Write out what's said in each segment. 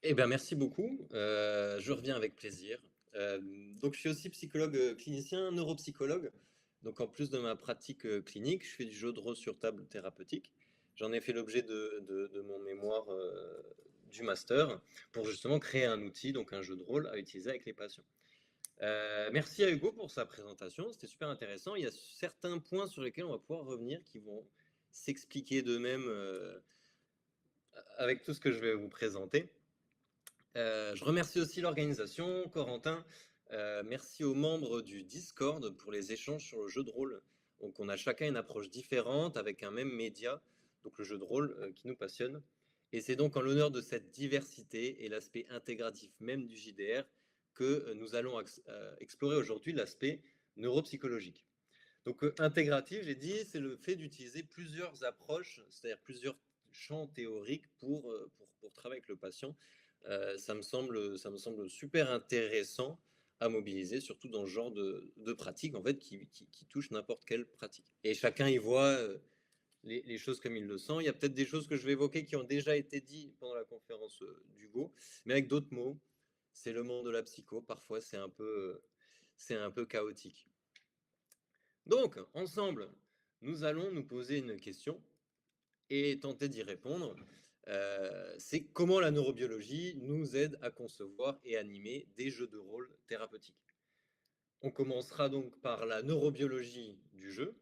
Eh bien, merci beaucoup. Je reviens avec plaisir. Donc, je suis aussi psychologue clinicien, neuropsychologue. Donc, en plus de ma pratique clinique, je fais du jeu de rôle sur table thérapeutique. J'en ai fait l'objet de mon mémoire du master pour justement créer un outil, donc un jeu de rôle à utiliser avec les patients. Merci à Hugo pour sa présentation. C'était super intéressant. Il y a certains points sur lesquels on va pouvoir revenir qui vont s'expliquer d'eux-mêmes avec tout ce que je vais vous présenter. Je remercie aussi l'organisation, Corentin. Merci aux membres du Discord pour les échanges sur le jeu de rôle. Donc, on a chacun une approche différente avec un même média, donc le jeu de rôle qui nous passionne. Et c'est donc en l'honneur de cette diversité et l'aspect intégratif même du JDR que nous allons explorer aujourd'hui l'aspect neuropsychologique. Donc, intégratif, j'ai dit, c'est le fait d'utiliser plusieurs approches, c'est-à-dire plusieurs champs théoriques pour travailler avec le patient. Ça me semble super intéressant à mobiliser, surtout dans ce genre de pratique, en fait, qui touche n'importe quelle pratique. Et chacun y voit les choses comme il le sent. Il y a peut-être des choses que je vais évoquer qui ont déjà été dites pendant la conférence d'Hugo, mais avec d'autres mots. C'est le monde de la psycho, parfois c'est un peu chaotique. Donc, ensemble, nous allons nous poser une question et tenter d'y répondre. C'est comment la neurobiologie nous aide à concevoir et animer des jeux de rôle thérapeutiques. On commencera donc par la neurobiologie du jeu,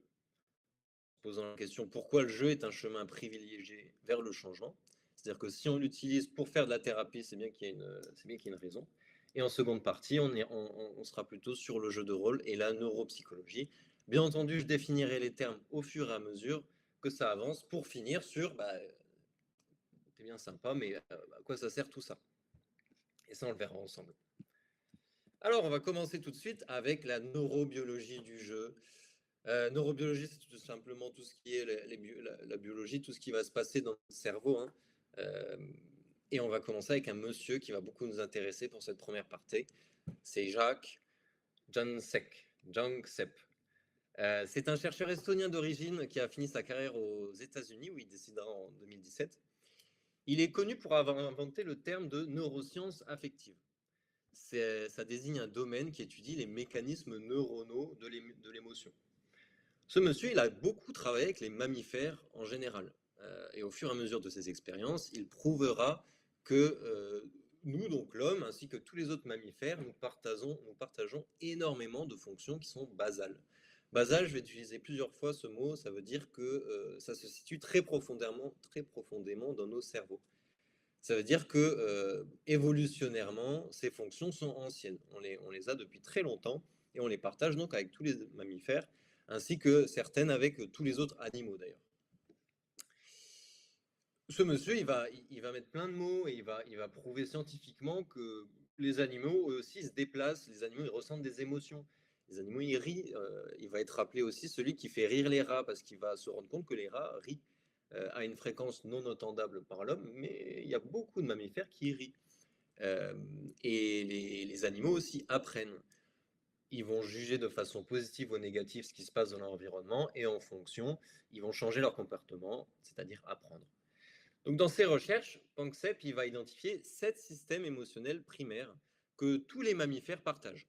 posant la question pourquoi le jeu est un chemin privilégié vers le changement. C'est-à-dire que si on l'utilise pour faire de la thérapie, c'est bien qu'il y ait une raison. Et en seconde partie, on sera plutôt sur le jeu de rôle et la neuropsychologie. Bien entendu, je définirai les termes au fur et à mesure que ça avance pour finir sur c'est bien sympa, mais à quoi ça sert tout ça? Et ça, on le verra ensemble. Alors, on va commencer tout de suite avec la neurobiologie du jeu. Neurobiologie, c'est tout simplement tout ce qui est la biologie, tout ce qui va se passer dans le cerveau, hein. Euh, et on va commencer avec un monsieur qui va beaucoup nous intéresser pour cette première partie. C'est Jacques Jancep. C'est un chercheur estonien d'origine qui a fini sa carrière aux États-Unis, où il décidera en 2017. Il est connu pour avoir inventé le terme de neurosciences affectives. Ça désigne un domaine qui étudie les mécanismes neuronaux de l'émotion. Ce monsieur, il a beaucoup travaillé avec les mammifères en général. Et au fur et à mesure de ses expériences, il prouvera que nous, donc l'homme, ainsi que tous les autres mammifères, nous partageons énormément de fonctions qui sont basales. Basal, je vais utiliser plusieurs fois ce mot, ça veut dire que ça se situe très profondément dans nos cerveaux. Ça veut dire que évolutionnairement, ces fonctions sont anciennes. On les a depuis très longtemps et on les partage donc avec tous les mammifères, ainsi que certaines avec tous les autres animaux d'ailleurs. Ce monsieur, il va mettre plein de mots et il va prouver scientifiquement que les animaux, eux aussi, se déplacent. Les animaux, ils ressentent des émotions. Les animaux, ils rient. Il va être appelé aussi celui qui fait rire les rats, parce qu'il va se rendre compte que les rats rient à une fréquence non entendable par l'homme, mais il y a beaucoup de mammifères qui rient. Euh, et les animaux aussi apprennent. Ils vont juger de façon positive ou négative ce qui se passe dans leur environnement, et en fonction, ils vont changer leur comportement, c'est-à-dire apprendre. Donc, dans ses recherches, Panksepp il va identifier 7 systèmes émotionnels primaires que tous les mammifères partagent.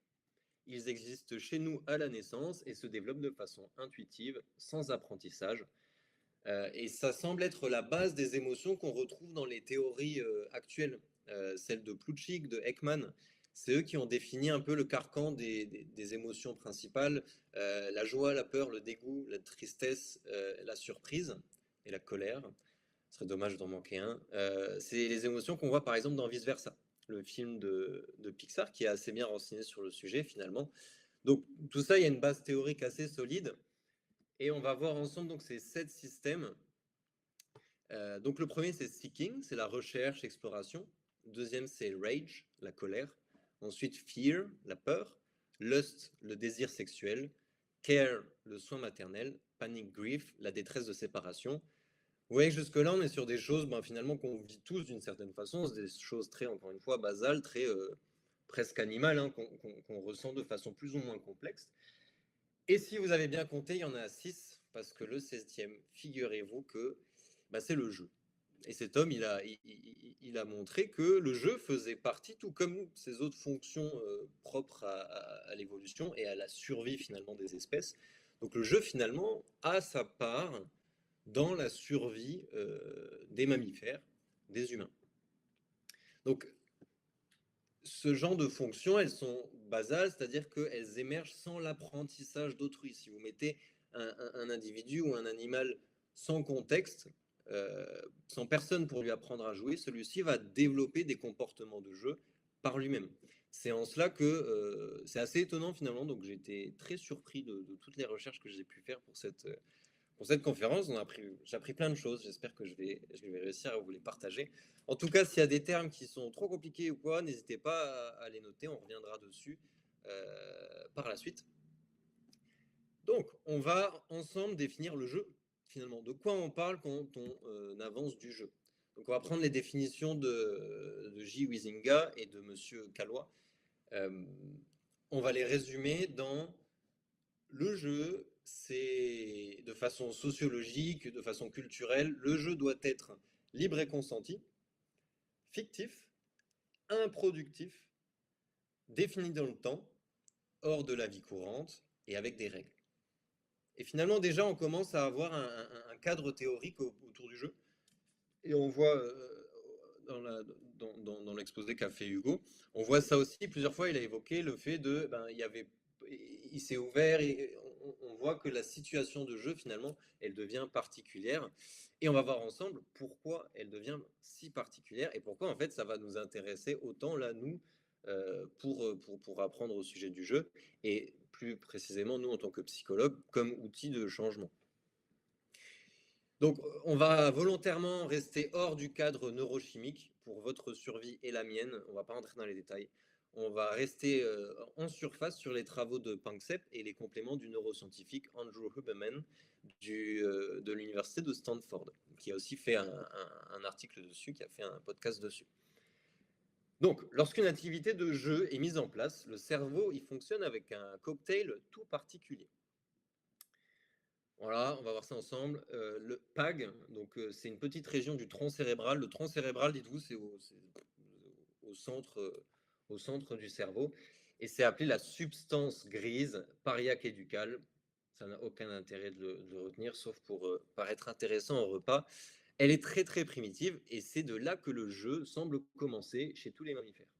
Ils existent chez nous à la naissance et se développent de façon intuitive, sans apprentissage. Et ça semble être la base des émotions qu'on retrouve dans les théories actuelles, celles de Plutchik, de Ekman. C'est eux qui ont défini un peu le carcan des émotions principales, la joie, la peur, le dégoût, la tristesse, la surprise et la colère. Ce serait dommage d'en manquer un. C'est les émotions qu'on voit par exemple dans Vice Versa, le film de Pixar qui est assez bien renseigné sur le sujet finalement. Donc tout ça, il y a une base théorique assez solide. Et on va voir ensemble donc ces 7 systèmes. Donc le premier, c'est seeking, c'est la recherche, exploration. Le deuxième, c'est rage, la colère. Ensuite, fear, la peur. Lust, le désir sexuel. Care, le soin maternel. Panic, grief, la détresse de séparation. Vous voyez que jusque-là, on est sur des choses finalement qu'on vit tous d'une certaine façon. C'est des choses très, encore une fois, basales, très presque animales, hein, qu'on ressent de façon plus ou moins complexe. Et si vous avez bien compté, il y en a 6, parce que le 16e, figurez-vous que c'est le jeu. Et cet homme, il a montré que le jeu faisait partie, tout comme ces autres fonctions propres à l'évolution et à la survie finalement des espèces. Donc le jeu finalement a sa part dans la survie des mammifères, des humains. Donc ce genre de fonctions, elles sont basales, c'est-à-dire qu'elles émergent sans l'apprentissage d'autrui. Si vous mettez un individu ou un animal sans contexte, sans personne pour lui apprendre à jouer, celui-ci va développer des comportements de jeu par lui-même. C'est en cela que c'est assez étonnant finalement, donc j'ai été très surpris de toutes les recherches que j'ai pu faire pour cette conférence. J'ai appris plein de choses, j'espère que je vais réussir à vous les partager. En tout cas, s'il y a des termes qui sont trop compliqués ou quoi, n'hésitez pas à les noter, on reviendra dessus par la suite. Donc, on va ensemble définir le jeu, finalement. De quoi on parle quand on avance du jeu? Donc, on va prendre les définitions de J. Huizinga et de Monsieur Calois. On va les résumer dans le jeu, c'est de façon sociologique, de façon culturelle, le jeu doit être libre et consenti, fictif, improductif, défini dans le temps, hors de la vie courante et avec des règles. Et finalement, déjà, on commence à avoir un cadre théorique autour du jeu. Et on voit dans l'exposé qu'a fait Hugo, on voit ça aussi plusieurs fois. Il a évoqué le fait de, il s'est ouvert et on voit que la situation de jeu finalement, elle devient particulière. Et on va voir ensemble pourquoi elle devient si particulière et pourquoi en fait ça va nous intéresser autant là nous pour apprendre au sujet du jeu et plus précisément nous en tant que psychologue comme outil de changement. Donc, on va volontairement rester hors du cadre neurochimique pour votre survie et la mienne. On ne va pas entrer dans les détails. On va rester en surface sur les travaux de Panksepp et les compléments du neuroscientifique Andrew Huberman de l'université de Stanford, qui a aussi fait un article dessus, qui a fait un podcast dessus. Donc, lorsqu'une activité de jeu est mise en place, le cerveau il fonctionne avec un cocktail tout particulier. Voilà, on va voir ça ensemble. Le PAG, donc c'est une petite région du tronc cérébral. Le tronc cérébral, dites-vous, c'est au centre du cerveau. Et c'est appelé la substance grise pariaquéducale. Ça n'a aucun intérêt de le retenir, sauf pour paraître intéressant au repas. Elle est très très primitive et c'est de là que le jeu semble commencer chez tous les mammifères.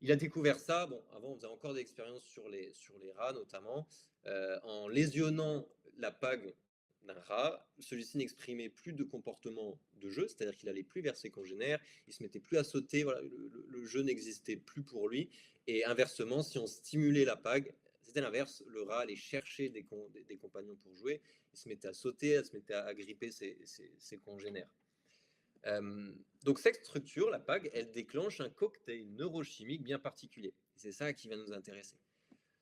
Il a découvert ça, bon, avant on faisait encore des expériences sur les rats notamment, en lésionnant la PAG d'un rat, celui-ci n'exprimait plus de comportement de jeu, c'est-à-dire qu'il allait plus vers ses congénères, il se mettait plus à sauter, voilà, le jeu n'existait plus pour lui, et inversement, si on stimulait la PAG, c'était l'inverse, le rat allait chercher des compagnons pour jouer, il se mettait à sauter, il se mettait à gripper ses congénères. Donc cette structure, la PAG, elle déclenche un cocktail neurochimique bien particulier. C'est ça qui va nous intéresser.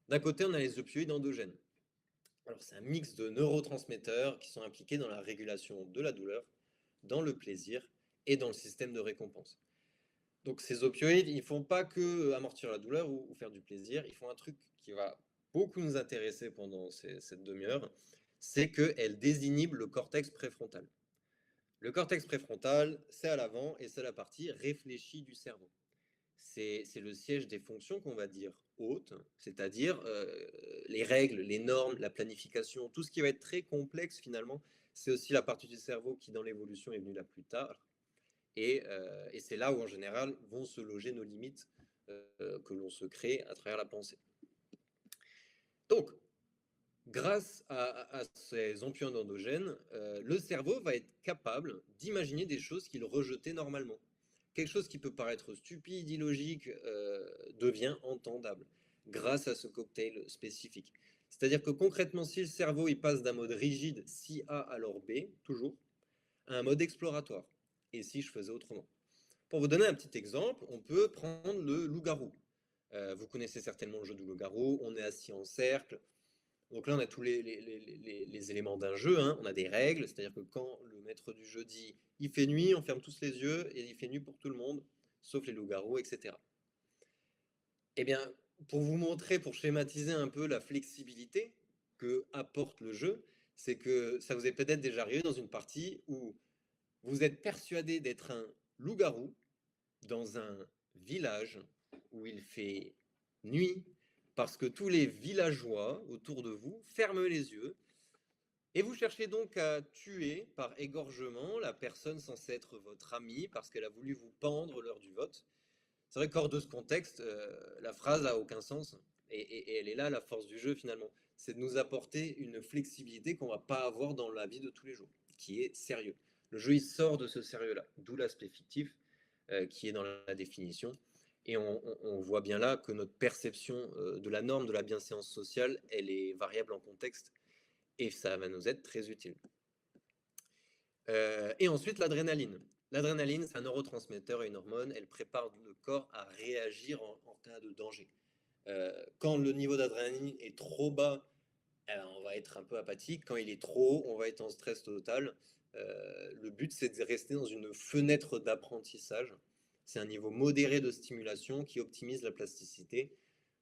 D'un côté, on a les opioïdes endogènes. Alors c'est un mix de neurotransmetteurs qui sont impliqués dans la régulation de la douleur, dans le plaisir et dans le système de récompense. Donc ces opioïdes, ils ne font pas que amortir la douleur ou faire du plaisir, ils font un truc qui va beaucoup nous intéresser pendant cette demi-heure, c'est qu'elles désinhibent le cortex préfrontal. Le cortex préfrontal, c'est à l'avant et c'est la partie réfléchie du cerveau. C'est le siège des fonctions qu'on va dire hautes, c'est-à-dire les règles, les normes, la planification, tout ce qui va être très complexe finalement. C'est aussi la partie du cerveau qui dans l'évolution est venue la plus tard. Et c'est là où en général vont se loger nos limites que l'on se crée à travers la pensée. Donc, grâce à ces opioïdes endogènes, le cerveau va être capable d'imaginer des choses qu'il rejetait normalement. Quelque chose qui peut paraître stupide, illogique, devient entendable grâce à ce cocktail spécifique. C'est-à-dire que concrètement, si le cerveau il passe d'un mode rigide, si A alors B, toujours, à un mode exploratoire. Et si je faisais autrement? Pour vous donner un petit exemple, on peut prendre le loup-garou. Vous connaissez certainement le jeu du loup-garou, on est assis en cercle. Donc là, on a tous les éléments d'un jeu, hein. On a des règles, c'est-à-dire que quand le maître du jeu dit « il fait nuit », on ferme tous les yeux et il fait nuit pour tout le monde, sauf les loups-garous, etc. Eh bien, pour vous montrer, pour schématiser un peu la flexibilité que apporte le jeu, c'est que ça vous est peut-être déjà arrivé dans une partie où Vous êtes persuadé d'être un loup-garou dans un village où il fait nuit parce que tous les villageois autour de vous ferment les yeux et vous cherchez donc à tuer par égorgement la personne censée être votre amie parce qu'elle a voulu vous pendre l'heure du vote. C'est vrai qu'hors de ce contexte, la phrase a aucun sens et elle est là la force du jeu finalement. C'est de nous apporter une flexibilité qu'on va pas avoir dans la vie de tous les jours, qui est sérieux. Le jeu il sort de ce sérieux-là, d'où l'aspect fictif qui est dans la définition. Et on voit bien là que notre perception de la norme, de la bienséance sociale, elle est variable en contexte et ça va nous être très utile. Et ensuite, l'adrénaline. L'adrénaline, c'est un neurotransmetteur et une hormone. Elle prépare le corps à réagir en cas de danger. Quand le niveau d'adrénaline est trop bas, on va être un peu apathique. Quand il est trop haut, on va être en stress total. Le but, c'est de rester dans une fenêtre d'apprentissage. C'est un niveau modéré de stimulation qui optimise la plasticité.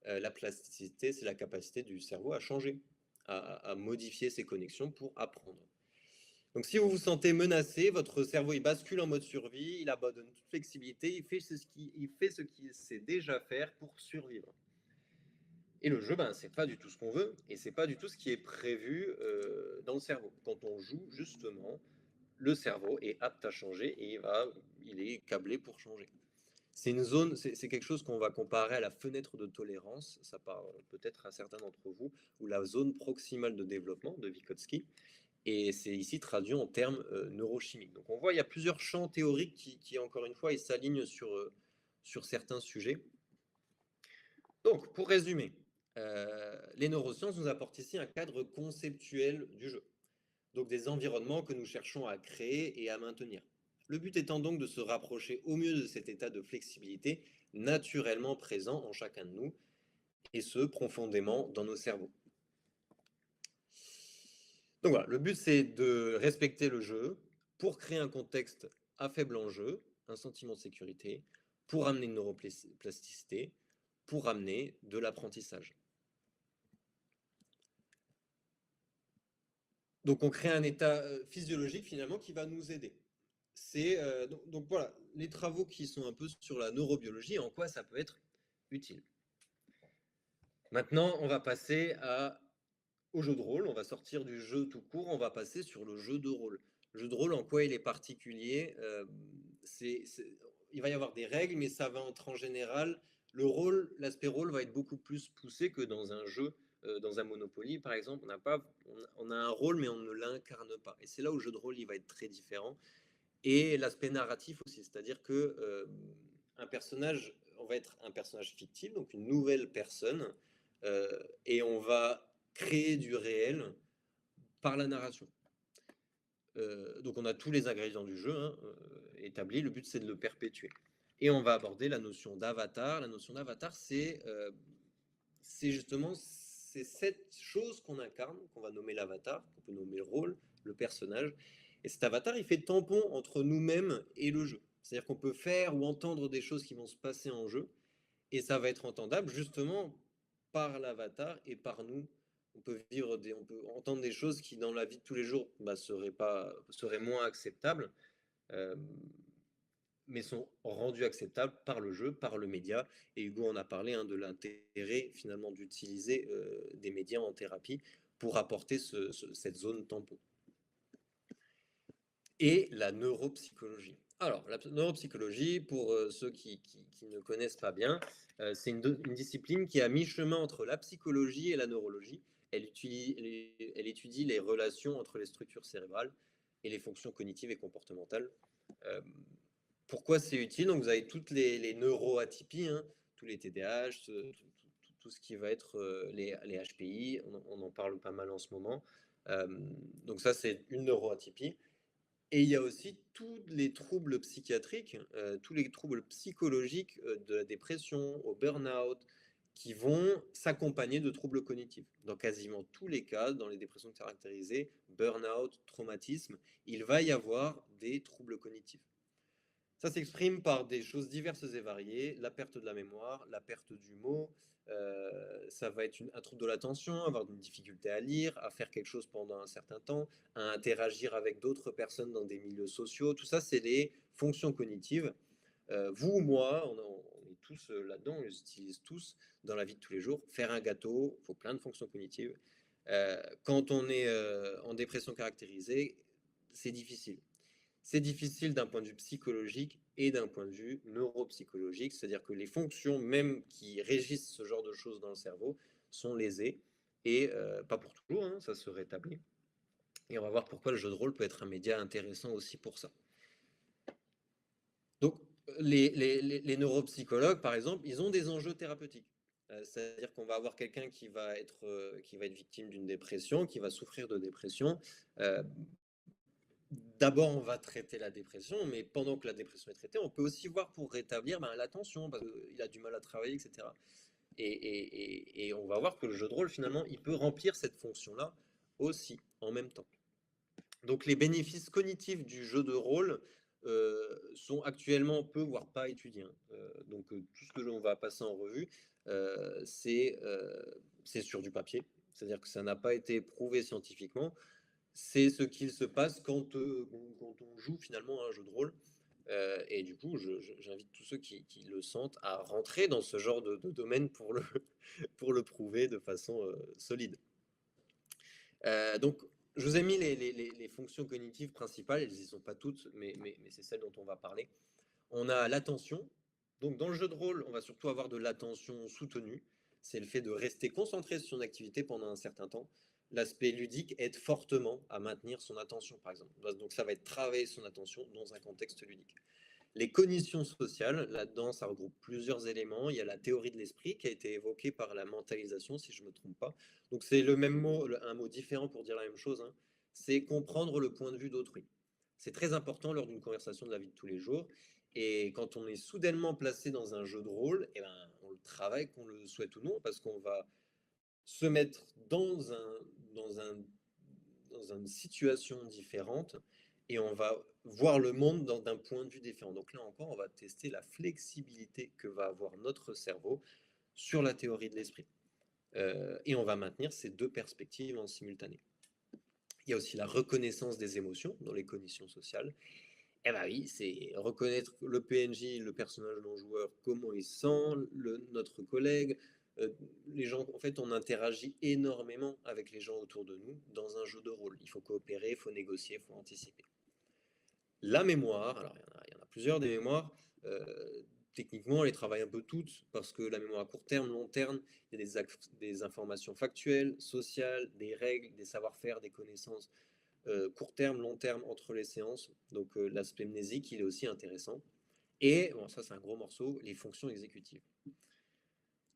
La plasticité, c'est la capacité du cerveau à changer, à modifier ses connexions pour apprendre. Donc, si vous vous sentez menacé, votre cerveau il bascule en mode survie, il abandonne toute flexibilité, il fait ce qu'il sait déjà faire pour survivre. Et le jeu, ben, c'est pas du tout ce qu'on veut, et c'est pas du tout ce qui est prévu dans le cerveau. Quand on joue, justement, le cerveau est apte à changer et il est câblé pour changer. C'est une zone, c'est quelque chose qu'on va comparer à la fenêtre de tolérance, ça parle peut-être à certains d'entre vous, ou la zone proximale de développement de Vygotsky. Et c'est ici traduit en termes neurochimiques. Donc on voit, il y a plusieurs champs théoriques qui encore une fois, ils s'alignent sur certains sujets. Donc, pour résumer, les neurosciences nous apportent ici un cadre conceptuel du jeu. Donc des environnements que nous cherchons à créer et à maintenir. Le but étant donc de se rapprocher au mieux de cet état de flexibilité naturellement présent en chacun de nous, et ce, profondément dans nos cerveaux. Donc voilà, le but c'est de respecter le jeu pour créer un contexte à faible enjeu, un sentiment de sécurité, pour amener une neuroplasticité, pour amener de l'apprentissage. Donc on crée un état physiologique finalement qui va nous aider. Donc voilà, les travaux qui sont un peu sur la neurobiologie, en quoi ça peut être utile. Maintenant, on va passer au jeu de rôle, on va sortir du jeu tout court, on va passer sur le jeu de rôle. Le jeu de rôle, en quoi il est particulier il va y avoir des règles, mais ça va être en général, l'aspect rôle va être beaucoup plus poussé que dans un jeu, dans un Monopoly par exemple. On a un rôle, mais on ne l'incarne pas. Et c'est là où le jeu de rôle, il va être très différent. Et l'aspect narratif aussi, c'est-à-dire que un personnage, on va être un personnage fictif, donc une nouvelle personne, et on va créer du réel par la narration. Donc on a tous les ingrédients du jeu établis, le but c'est de le perpétuer. Et on va aborder la notion d'avatar. La notion d'avatar, c'est justement cette chose qu'on incarne, qu'on va nommer l'avatar, qu'on peut nommer le rôle, le personnage. Et cet avatar, il fait tampon entre nous-mêmes et le jeu. C'est-à-dire qu'on peut faire ou entendre des choses qui vont se passer en jeu, et ça va être entendable justement par l'avatar et par nous. On peut entendre des choses qui dans la vie de tous les jours seraient moins acceptables, euh, mais sont rendues acceptables par le jeu, par le média. Et Hugo en a parlé de l'intérêt finalement d'utiliser des médias en thérapie pour apporter cette zone tampon. Et la neuropsychologie. Alors, la neuropsychologie, pour ceux qui ne connaissent pas bien, c'est une discipline qui est à mi-chemin entre la psychologie et la neurologie. Elle étudie les relations entre les structures cérébrales et les fonctions cognitives et comportementales. Pourquoi c'est utile? Donc, vous avez toutes les neuroatypies, tous les TDAH, tout ce qui va être les HPI, on en parle pas mal en ce moment. Donc ça, c'est une neuroatypie. Et il y a aussi tous les troubles psychiatriques, tous les troubles psychologiques de la dépression au burn-out, qui vont s'accompagner de troubles cognitifs. Dans quasiment tous les cas, dans les dépressions caractérisées, burn-out, traumatisme, il va y avoir des troubles cognitifs. Ça s'exprime par des choses diverses et variées, la perte de la mémoire, la perte du mot, ça va être un trouble de l'attention, avoir une difficulté à lire, à faire quelque chose pendant un certain temps, à interagir avec d'autres personnes dans des milieux sociaux. Tout ça, c'est les fonctions cognitives. Vous ou moi, on est tous là-dedans, on les utilise tous dans la vie de tous les jours. Faire un gâteau, il faut plein de fonctions cognitives. Quand on est en dépression caractérisée, c'est difficile. C'est difficile d'un point de vue psychologique et d'un point de vue neuropsychologique, c'est-à-dire que les fonctions même qui régissent ce genre de choses dans le cerveau sont lésées, et pas pour toujours, hein, ça se rétablit. Et on va voir pourquoi le jeu de rôle peut être un média intéressant aussi pour ça. Donc, les neuropsychologues, par exemple, ils ont des enjeux thérapeutiques. C'est-à-dire qu'on va avoir quelqu'un qui va être victime d'une dépression, qui va souffrir de dépression. Euh, D'abord, on va traiter la dépression, mais pendant que la dépression est traitée, on peut aussi voir pour rétablir l'attention, parce qu'il a du mal à travailler, etc. Et on va voir que le jeu de rôle, finalement, il peut remplir cette fonction-là aussi, en même temps. Donc les bénéfices cognitifs du jeu de rôle sont actuellement peu, voire pas étudiés, hein. Donc tout ce que l'on va passer en revue, c'est sur du papier, c'est-à-dire que ça n'a pas été prouvé scientifiquement. C'est ce qu'il se passe quand on joue finalement à un jeu de rôle. Et du coup, j'invite tous ceux qui le sentent à rentrer dans ce genre de domaine pour le prouver de façon solide. Donc, je vous ai mis les fonctions cognitives principales, elles n'y sont pas toutes, mais c'est celles dont on va parler. On a l'attention. Donc, dans le jeu de rôle, on va surtout avoir de l'attention soutenue. C'est le fait de rester concentré sur son activité pendant un certain temps. L'aspect ludique aide fortement à maintenir son attention, par exemple. Donc, ça va être travailler son attention dans un contexte ludique. Les cognitions sociales, là-dedans, ça regroupe plusieurs éléments. Il y a la théorie de l'esprit qui a été évoquée par la mentalisation, si je ne me trompe pas. Donc c'est le même mot, un mot différent pour dire la même chose, hein. C'est comprendre le point de vue d'autrui. C'est très important lors d'une conversation de la vie de tous les jours. Et quand on est soudainement placé dans un jeu de rôle, eh ben, on le travaille, qu'on le souhaite ou non, parce qu'on va se mettre dans, un, dans une situation différente, et on va voir le monde d'un point de vue différent. Donc là encore, on va tester la flexibilité que va avoir notre cerveau sur la théorie de l'esprit. Et on va maintenir ces deux perspectives en simultané. Il y a aussi la reconnaissance des émotions dans les cognitions sociales. Eh bien oui, c'est reconnaître le PNJ, le personnage non joueur, comment il sent, notre collègue. Les gens, en fait, on interagit énormément avec les gens autour de nous dans un jeu de rôle. Il faut coopérer, il faut négocier, il faut anticiper. La mémoire, alors il y en a plusieurs des mémoires. Techniquement, on les travaille un peu toutes parce que la mémoire à court terme, long terme, il y a des informations factuelles, sociales, des règles, des savoir-faire, des connaissances court terme, long terme entre les séances. Donc l'aspect mnésique, il est aussi intéressant. Et bon, ça c'est un gros morceau, les fonctions exécutives.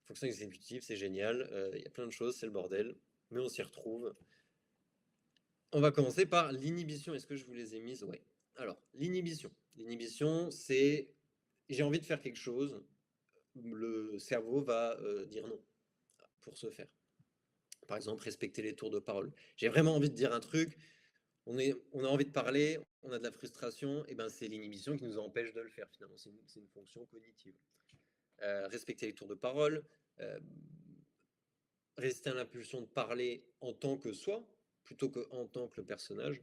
Fonctions exécutives, c'est génial. Il y a plein de choses, c'est le bordel, mais on s'y retrouve. On va commencer par l'inhibition. Est-ce que je vous les ai mises? Ouais. Alors, l'inhibition. L'inhibition, c'est j'ai envie de faire quelque chose, le cerveau va dire non pour ce faire. Par exemple, respecter les tours de parole. J'ai vraiment envie de dire un truc, on a envie de parler, on a de la frustration, et ben c'est l'inhibition qui nous empêche de le faire finalement. C'est une fonction cognitive. Respecter les tours de parole, euh, résister à l'impulsion de parler en tant que soi, plutôt qu'en tant que le personnage.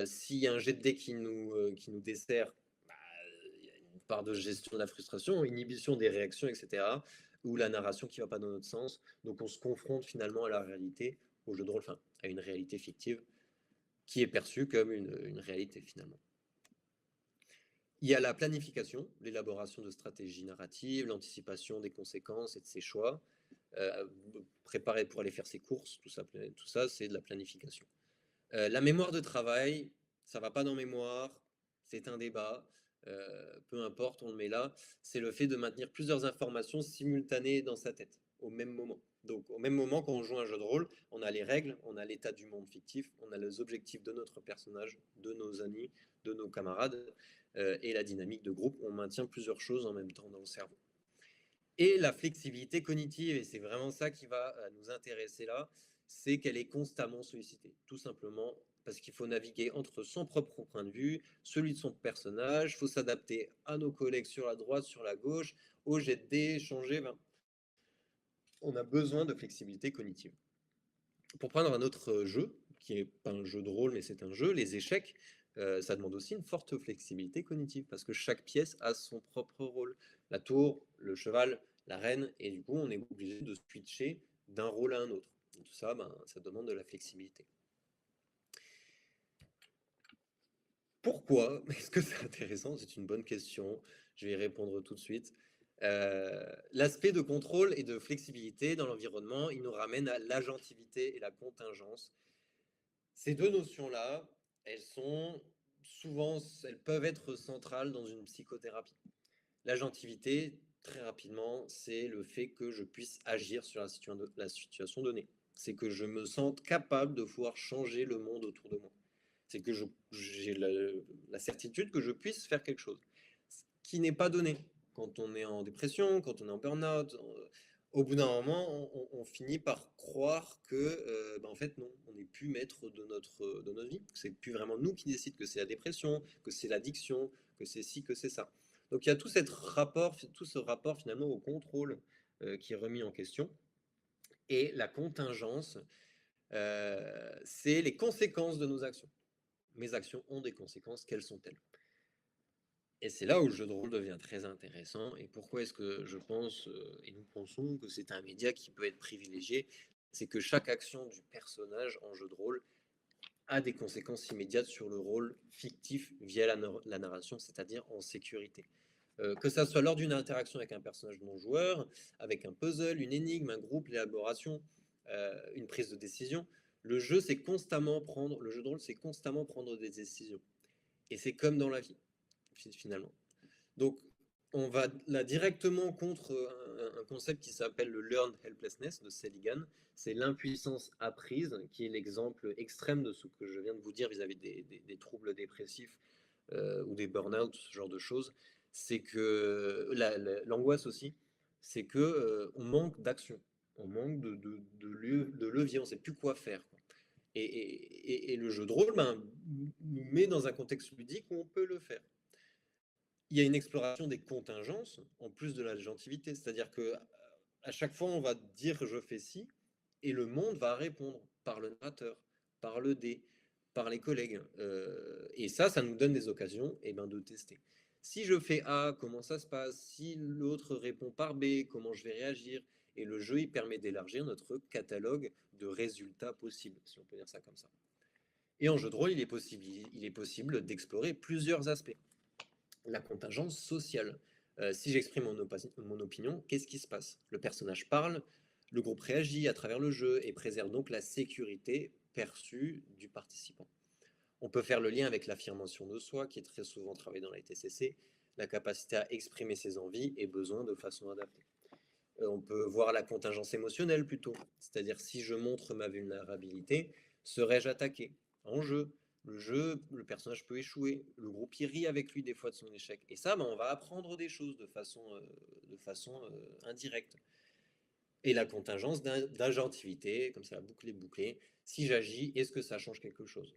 S'il y a un jet de dés qui nous dessert, bah, il y a une part de gestion de la frustration, inhibition des réactions, etc. Ou la narration qui ne va pas dans notre sens. Donc on se confronte finalement à la réalité, au jeu de rôle, enfin à une réalité fictive qui est perçue comme une réalité finalement. Il y a la planification, l'élaboration de stratégies narratives, l'anticipation des conséquences et de ses choix, préparer pour aller faire ses courses, tout ça c'est de la planification. La mémoire de travail, ça ne va pas dans mémoire, c'est un débat, peu importe, on le met là, c'est le fait de maintenir plusieurs informations simultanées dans sa tête, au même moment. Donc au même moment, quand on joue un jeu de rôle, on a les règles, on a l'état du monde fictif, on a les objectifs de notre personnage, de nos amis, de nos camarades, et la dynamique de groupe, on maintient plusieurs choses en même temps dans le cerveau. Et la flexibilité cognitive, et c'est vraiment ça qui va nous intéresser là, c'est qu'elle est constamment sollicitée, tout simplement parce qu'il faut naviguer entre son propre point de vue, celui de son personnage, il faut s'adapter à nos collègues sur la droite, sur la gauche, au jet de dés, changer. Ben, on a besoin de flexibilité cognitive. Pour prendre un autre jeu, qui n'est pas un jeu de rôle, mais c'est un jeu, les échecs, ça demande aussi une forte flexibilité cognitive, parce que chaque pièce a son propre rôle. La tour, le cheval, la reine, et du coup, on est obligé de switcher d'un rôle à un autre. Et tout ça, ben, ça demande de la flexibilité. Pourquoi est-ce que c'est intéressant? C'est une bonne question. Je vais y répondre tout de suite. L'aspect de contrôle et de flexibilité dans l'environnement, il nous ramène à l'agentivité et la contingence. Ces deux notions-là, elles sont souvent, elles peuvent être centrales dans une psychothérapie. L'agentivité, très rapidement, c'est le fait que je puisse agir sur la situation donnée. C'est que je me sente capable de pouvoir changer le monde autour de moi. C'est que j'ai la certitude que je puisse faire quelque chose. Ce qui n'est pas donné. Quand on est en dépression, quand on est en burn-out, au bout d'un moment, on finit par croire que, ben en fait, non, on n'est plus maître de notre vie. C'est plus vraiment nous qui décident que c'est la dépression, que c'est l'addiction, que c'est ci, que c'est ça. Donc il y a tout ce rapport finalement au contrôle qui est remis en question. Et la contingence, c'est les conséquences de nos actions. Mes actions ont des conséquences, quelles sont-elles? Et c'est là où le jeu de rôle devient très intéressant. Et pourquoi est-ce que je pense, et nous pensons que c'est un média qui peut être privilégié? C'est que chaque action du personnage en jeu de rôle a des conséquences immédiates sur le rôle fictif via la narration, c'est-à-dire en sécurité. Que ça soit lors d'une interaction avec un personnage non-joueur, avec un puzzle, une énigme, un groupe, l'élaboration, une prise de décision, le jeu de rôle, c'est constamment prendre des décisions. Et c'est comme dans la vie, finalement. Donc, on va là directement contre un concept qui s'appelle le learned helplessness de Seligan. C'est l'impuissance apprise, qui est l'exemple extrême de ce que je viens de vous dire vis-à-vis des troubles dépressifs ou des burn-out, ce genre de choses. C'est que l'angoisse aussi, c'est que on manque d'action, on manque de levier, on ne sait plus quoi faire, quoi. Et le jeu de rôle ben, nous met dans un contexte ludique où on peut le faire. Il y a une exploration des contingences en plus de la gentilité, c'est-à-dire que à chaque fois on va dire je fais ci et le monde va répondre par le narrateur, par le dé, par les collègues. Et ça nous donne des occasions ben, de tester. Si je fais A, comment ça se passe? Si l'autre répond par B, comment je vais réagir? Et le jeu, il permet d'élargir notre catalogue de résultats possibles, si on peut dire ça comme ça. Et en jeu de rôle, il est possible d'explorer plusieurs aspects. La contingence sociale. Si j'exprime mon opinion, qu'est-ce qui se passe? Le personnage parle, le groupe réagit à travers le jeu et préserve donc la sécurité perçue du participant. On peut faire le lien avec l'affirmation de soi, qui est très souvent travaillée dans la TCC, la capacité à exprimer ses envies et besoins de façon adaptée. On peut voir la contingence émotionnelle plutôt, c'est-à-dire si je montre ma vulnérabilité, serais-je attaqué? En jeu, le personnage peut échouer, le groupe y rit avec lui des fois de son échec. Et ça, ben, on va apprendre des choses de façon indirecte. Et la contingence d'agentivité, comme ça la boucle est bouclée, si j'agis, est-ce que ça change quelque chose?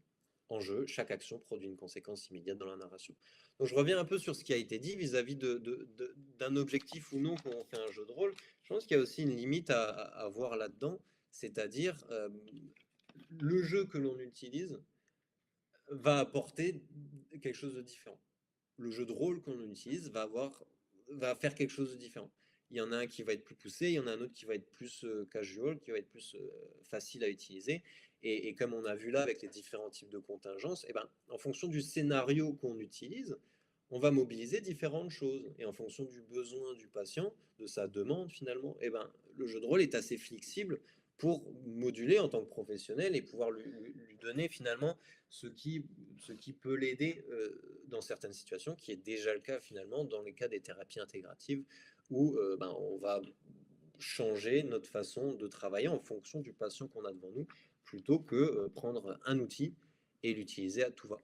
En jeu, chaque action produit une conséquence immédiate dans la narration. Donc je reviens un peu sur ce qui a été dit vis-à-vis d'un objectif ou non quand on fait un jeu de rôle. Je pense qu'il y a aussi une limite à voir là-dedans, c'est-à-dire le jeu que l'on utilise va apporter quelque chose de différent. Le jeu de rôle qu'on utilise va faire quelque chose de différent. Il y en a un qui va être plus poussé, il y en a un autre qui va être plus casual, qui va être plus facile à utiliser. Et comme on a vu là avec les différents types de contingences, eh ben, en fonction du scénario qu'on utilise, on va mobiliser différentes choses. Et en fonction du besoin du patient, de sa demande finalement, eh ben, le jeu de rôle est assez flexible pour moduler en tant que professionnel et pouvoir lui donner finalement ce qui peut l'aider dans certaines situations, qui est déjà le cas finalement dans les cas des thérapies intégratives, où ben, on va changer notre façon de travailler en fonction du patient qu'on a devant nous, plutôt que prendre un outil et l'utiliser à tout va.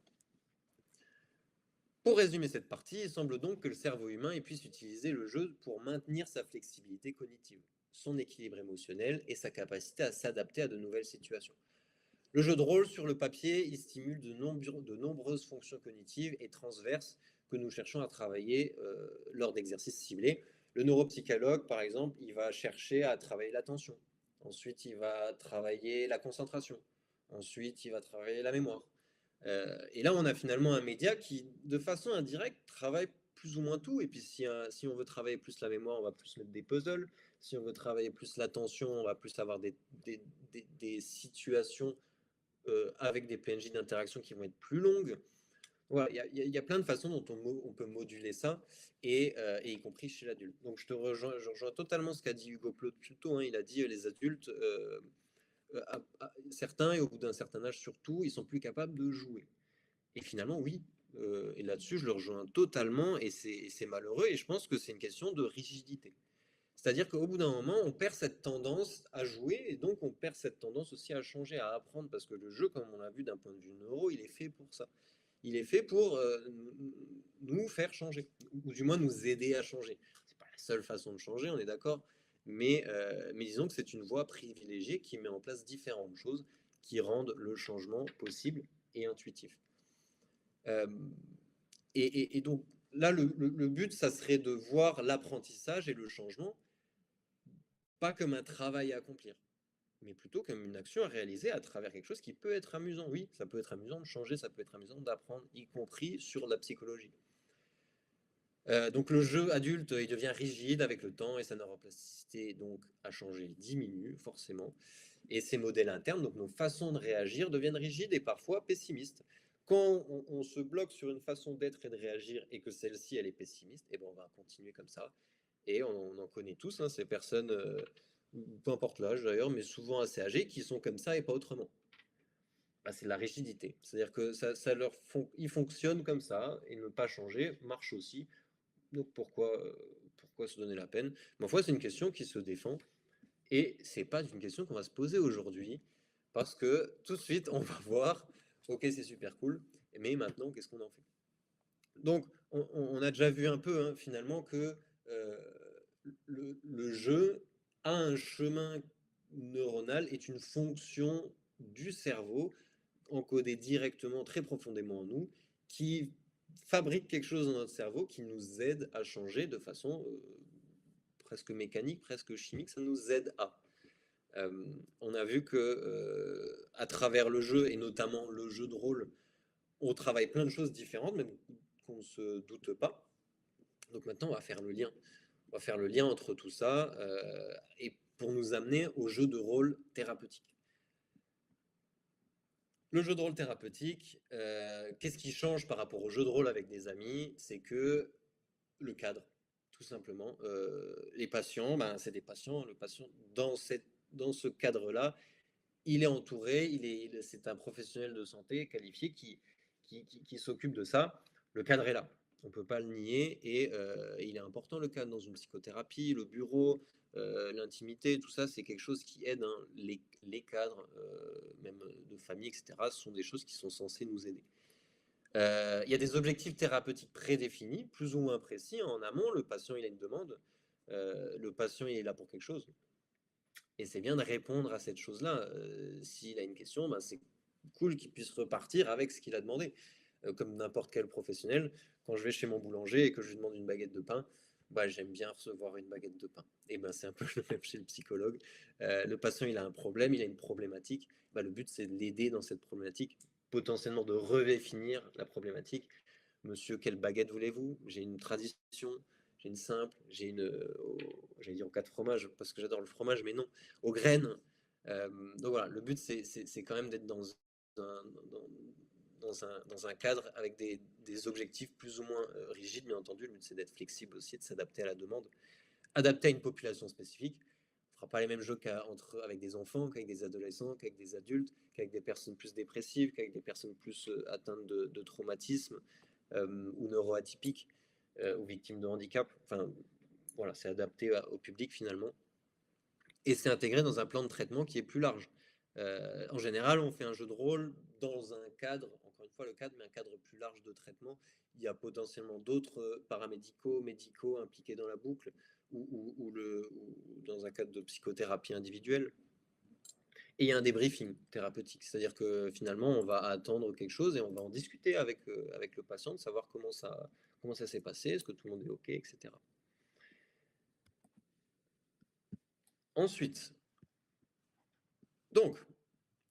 Pour résumer cette partie, il semble donc que le cerveau humain puisse utiliser le jeu pour maintenir sa flexibilité cognitive. son équilibre émotionnel et sa capacité à s'adapter à de nouvelles situations. Le jeu de rôle sur le papier, il stimule de nombreuses fonctions cognitives et transverses que nous cherchons à travailler lors d'exercices ciblés. Le neuropsychologue, par exemple, il va chercher à travailler l'attention. Ensuite, il va travailler la concentration. Ensuite, il va travailler la mémoire. Et là, on a finalement un média qui, de façon indirecte, travaille plus ou moins tout. Et puis, si on veut travailler plus la mémoire, on va plus mettre des puzzles. Si on veut travailler plus l'attention, on va plus avoir des situations avec des PNJ d'interaction qui vont être plus longues. Voilà, il y a plein de façons dont on peut moduler ça, et y compris chez l'adulte. Donc je rejoins totalement ce qu'a dit Hugo Claude plus tôt, hein. Il a dit les adultes, certains, et au bout d'un certain âge surtout, ils sont plus capables de jouer. Et finalement, oui. Et là-dessus, je le rejoins totalement, et c'est malheureux, et je pense que c'est une question de rigidité. C'est-à-dire qu'au bout d'un moment, on perd cette tendance à jouer, et donc on perd cette tendance aussi à changer, à apprendre, parce que le jeu, comme on l'a vu d'un point de vue neuro, il est fait pour ça. Il est fait pour nous faire changer, ou du moins nous aider à changer. C'est pas la seule façon de changer, on est d'accord, mais disons que c'est une voie privilégiée qui met en place différentes choses qui rendent le changement possible et intuitif. Euh, et donc là, le but, ça serait de voir l'apprentissage et le changement pas comme un travail à accomplir, mais plutôt comme une action à réaliser à travers quelque chose qui peut être amusant. Oui, ça peut être amusant de changer, ça peut être amusant d'apprendre, y compris sur la psychologie. Donc le jeu adulte, il devient rigide avec le temps, et sa neuroplasticité donc à changer diminue forcément. Et ces modèles internes, donc nos façons de réagir, deviennent rigides et parfois pessimistes. Quand on se bloque sur une façon d'être et de réagir, et que celle-ci elle est pessimiste, et ben on va continuer comme ça. Et on en connaît tous, hein, ces personnes, peu importe l'âge d'ailleurs, mais souvent assez âgées, qui sont comme ça et pas autrement. Bah, c'est la rigidité. C'est-à-dire que ils fonctionnent comme ça, et ne pas changer marche aussi. Donc pourquoi se donner la peine? Ma foi, c'est une question qui se défend, et c'est pas une question qu'on va se poser aujourd'hui, parce que tout de suite, on va voir, ok, c'est super cool, mais maintenant, qu'est-ce qu'on en fait? Donc, on a déjà vu un peu, hein, finalement, que euh, le jeu a un chemin neuronal, est une fonction du cerveau encodée directement, très profondément en nous, qui fabrique quelque chose dans notre cerveau qui nous aide à changer de façon presque mécanique, presque chimique, ça nous aide à. On a vu que à travers le jeu, et notamment le jeu de rôle, on travaille plein de choses différentes, même qu'on ne se doute pas. Donc maintenant, on va faire le lien. On va faire le lien entre tout ça, et pour nous amener au jeu de rôle thérapeutique. Le jeu de rôle thérapeutique, qu'est-ce qui change par rapport au jeu de rôle avec des amis? C'est que le cadre, tout simplement. Les patients, ben, c'est des patients. Le patient, dans ce cadre-là, il est entouré, c'est un professionnel de santé qualifié qui s'occupe de ça. Le cadre est là. On ne peut pas le nier, et il est important, le cadre, dans une psychothérapie, le bureau, l'intimité, tout ça, c'est quelque chose qui aide, hein. Les cadres, même de famille, etc., ce sont des choses qui sont censées nous aider. Il y a des objectifs thérapeutiques prédéfinis, plus ou moins précis. En amont, le patient, il a une demande. Le patient, il est là pour quelque chose. Et c'est bien de répondre à cette chose-là. S'il a une question, ben c'est cool qu'il puisse repartir avec ce qu'il a demandé. Comme n'importe quel professionnel, quand je vais chez mon boulanger et que je lui demande une baguette de pain, bah, j'aime bien recevoir une baguette de pain. Et ben c'est un peu le même chez le psychologue. Le patient, il a un problème, il a une problématique. Bah, le but, c'est de l'aider dans cette problématique, potentiellement de redéfinir la problématique. Monsieur, quelle baguette voulez-vous? J'ai une tradition, j'ai une simple, j'allais dire aux 4 fromages, parce que j'adore le fromage, mais non, aux graines. Donc voilà, le but, c'est quand même d'être un, dans, dans un cadre avec des objectifs plus ou moins rigides, bien entendu. Le but, c'est d'être flexible aussi, de s'adapter à la demande, adapté à une population spécifique. On ne fera pas les mêmes jeux avec des enfants, qu'avec des adolescents, qu'avec des adultes, qu'avec des personnes plus dépressives, qu'avec des personnes plus atteintes de traumatisme, ou neuroatypiques, ou victimes de handicap. Enfin, voilà, c'est adapté au public finalement. Et c'est intégré dans un plan de traitement qui est plus large. En général, on fait un jeu de rôle dans un cadre, encore une fois le cadre, mais un cadre plus large de traitement. Il y a potentiellement d'autres paramédicaux, médicaux impliqués dans la boucle. ou dans un cadre de psychothérapie individuelle. Et il y a un débriefing thérapeutique, c'est-à-dire que finalement, on va attendre quelque chose et on va en discuter avec le patient, de savoir comment ça s'est passé, est-ce que tout le monde est OK, etc. Ensuite, donc,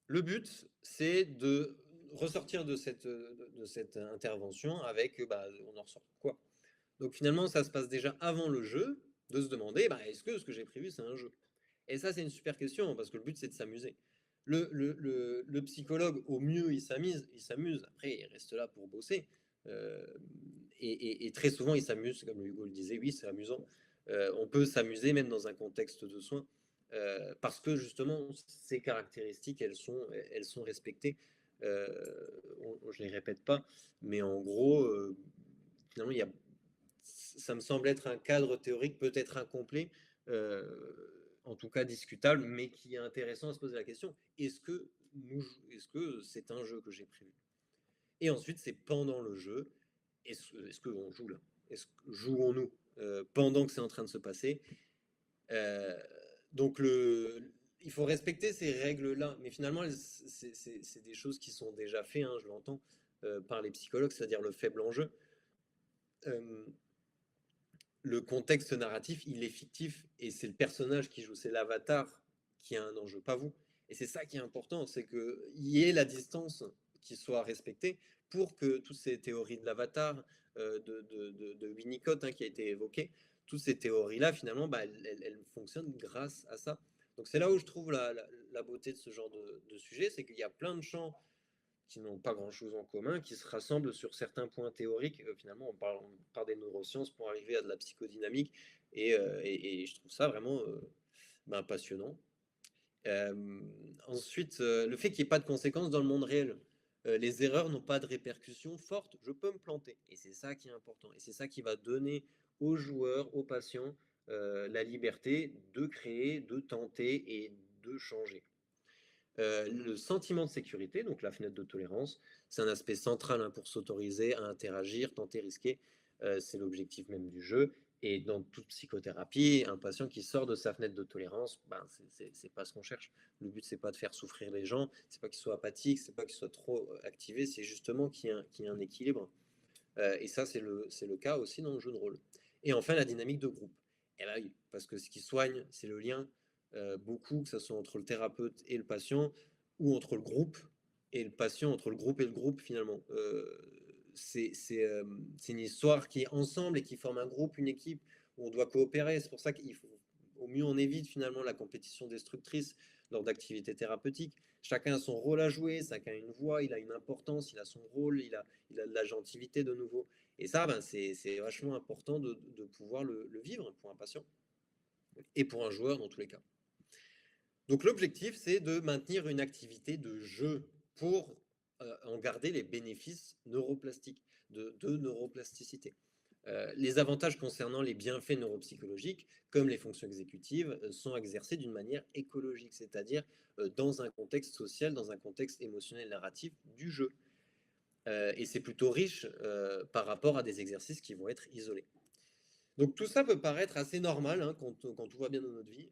le but, c'est de ressortir de cette intervention avec, on en ressort quoi? Donc finalement, ça se passe déjà avant le jeu, de se demander, est-ce que ce que j'ai prévu, c'est un jeu? Et ça, c'est une super question, parce que le but, c'est de s'amuser. Le psychologue, au mieux, il s'amuse. Après, il reste là pour bosser. Euh, et très souvent, il s'amuse, comme Hugo le disait, oui, c'est amusant. On peut s'amuser même dans un contexte de soins, parce que justement, ces caractéristiques, elles sont respectées. Je ne les répète pas, mais en gros, finalement, ça me semble être un cadre théorique peut-être incomplet, en tout cas discutable, mais qui est intéressant à se poser la question, est-ce que c'est un jeu que j'ai prévu? Et ensuite, c'est pendant le jeu, est-ce qu'on joue là? Jouons-nous pendant que c'est en train de se passer? Euh, donc, il faut respecter ces règles-là, mais finalement, c'est des choses qui sont déjà faites, hein, je l'entends, par les psychologues, c'est-à-dire le faible enjeu. Le contexte narratif, il est fictif, et c'est le personnage qui joue, c'est l'avatar qui a un enjeu, pas vous. Et c'est ça qui est important, c'est qu'il y ait la distance qui soit respectée pour que toutes ces théories de l'avatar, de Winnicott, hein, qui a été évoquée, toutes ces théories-là, finalement, elles fonctionnent grâce à ça. Donc c'est là où je trouve la beauté de ce genre de sujet, c'est qu'il y a plein de champs qui n'ont pas grand-chose en commun, qui se rassemblent sur certains points théoriques. Finalement, on part des neurosciences pour arriver à de la psychodynamique, et je trouve ça vraiment passionnant. Ensuite, le fait qu'il n'y ait pas de conséquences dans le monde réel. Les erreurs n'ont pas de répercussions fortes. Je peux me planter. Et c'est ça qui est important. Et c'est ça qui va donner aux joueurs, aux patients, la liberté de créer, de tenter et de changer. Le sentiment de sécurité, donc la fenêtre de tolérance, c'est un aspect central, hein, pour s'autoriser à interagir, tenter, risquer. C'est l'objectif même du jeu. Et dans toute psychothérapie, un patient qui sort de sa fenêtre de tolérance, c'est pas ce qu'on cherche. Le but, c'est pas de faire souffrir les gens, c'est pas qu'ils soient apathiques, c'est pas qu'ils soient trop activés, c'est justement qu'il y ait un équilibre. Et ça, c'est le cas aussi dans le jeu de rôle. Et enfin, la dynamique de groupe. Et là, oui, parce que ce qui soigne, c'est le lien, beaucoup, que ce soit entre le thérapeute et le patient, ou entre le groupe et le patient, entre le groupe et le groupe, finalement. C'est une histoire qui est ensemble et qui forme un groupe, une équipe, où on doit coopérer. C'est pour ça qu'il faut, au mieux, on évite finalement la compétition destructrice lors d'activités thérapeutiques. Chacun a son rôle à jouer, chacun a une voix, il a une importance, il a son rôle, il a de la gentilité de nouveau. Et ça, c'est vachement important de pouvoir le vivre pour un patient et pour un joueur dans tous les cas. Donc l'objectif, c'est de maintenir une activité de jeu pour en garder les bénéfices neuroplastiques, de neuroplasticité. Les avantages concernant les bienfaits neuropsychologiques, comme les fonctions exécutives, sont exercés d'une manière écologique, c'est-à-dire dans un contexte social, dans un contexte émotionnel narratif du jeu. Et c'est plutôt riche par rapport à des exercices qui vont être isolés. Donc tout ça peut paraître assez normal, hein, quand tout va bien dans notre vie,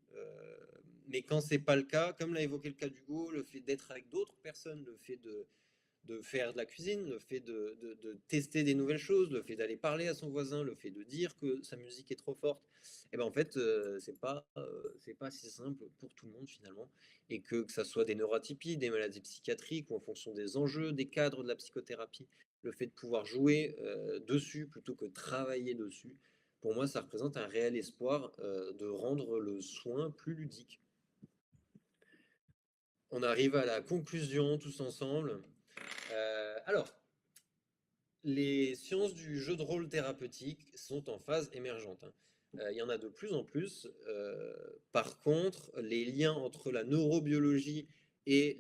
mais quand c'est pas le cas, comme l'a évoqué le cas d'Hugo, le fait d'être avec d'autres personnes, le fait de faire de la cuisine, le fait de tester des nouvelles choses, le fait d'aller parler à son voisin, le fait de dire que sa musique est trop forte, et ben en fait, c'est pas si simple pour tout le monde finalement, et que ça soit des neuroatypies, des maladies psychiatriques, ou en fonction des enjeux, des cadres de la psychothérapie, le fait de pouvoir jouer dessus plutôt que travailler dessus, pour moi, ça représente un réel espoir de rendre le soin plus ludique. On arrive à la conclusion tous ensemble. Alors, les sciences du jeu de rôle thérapeutique sont en phase émergente, hein. Il y en a de plus en plus. Par contre, les liens entre la neurobiologie et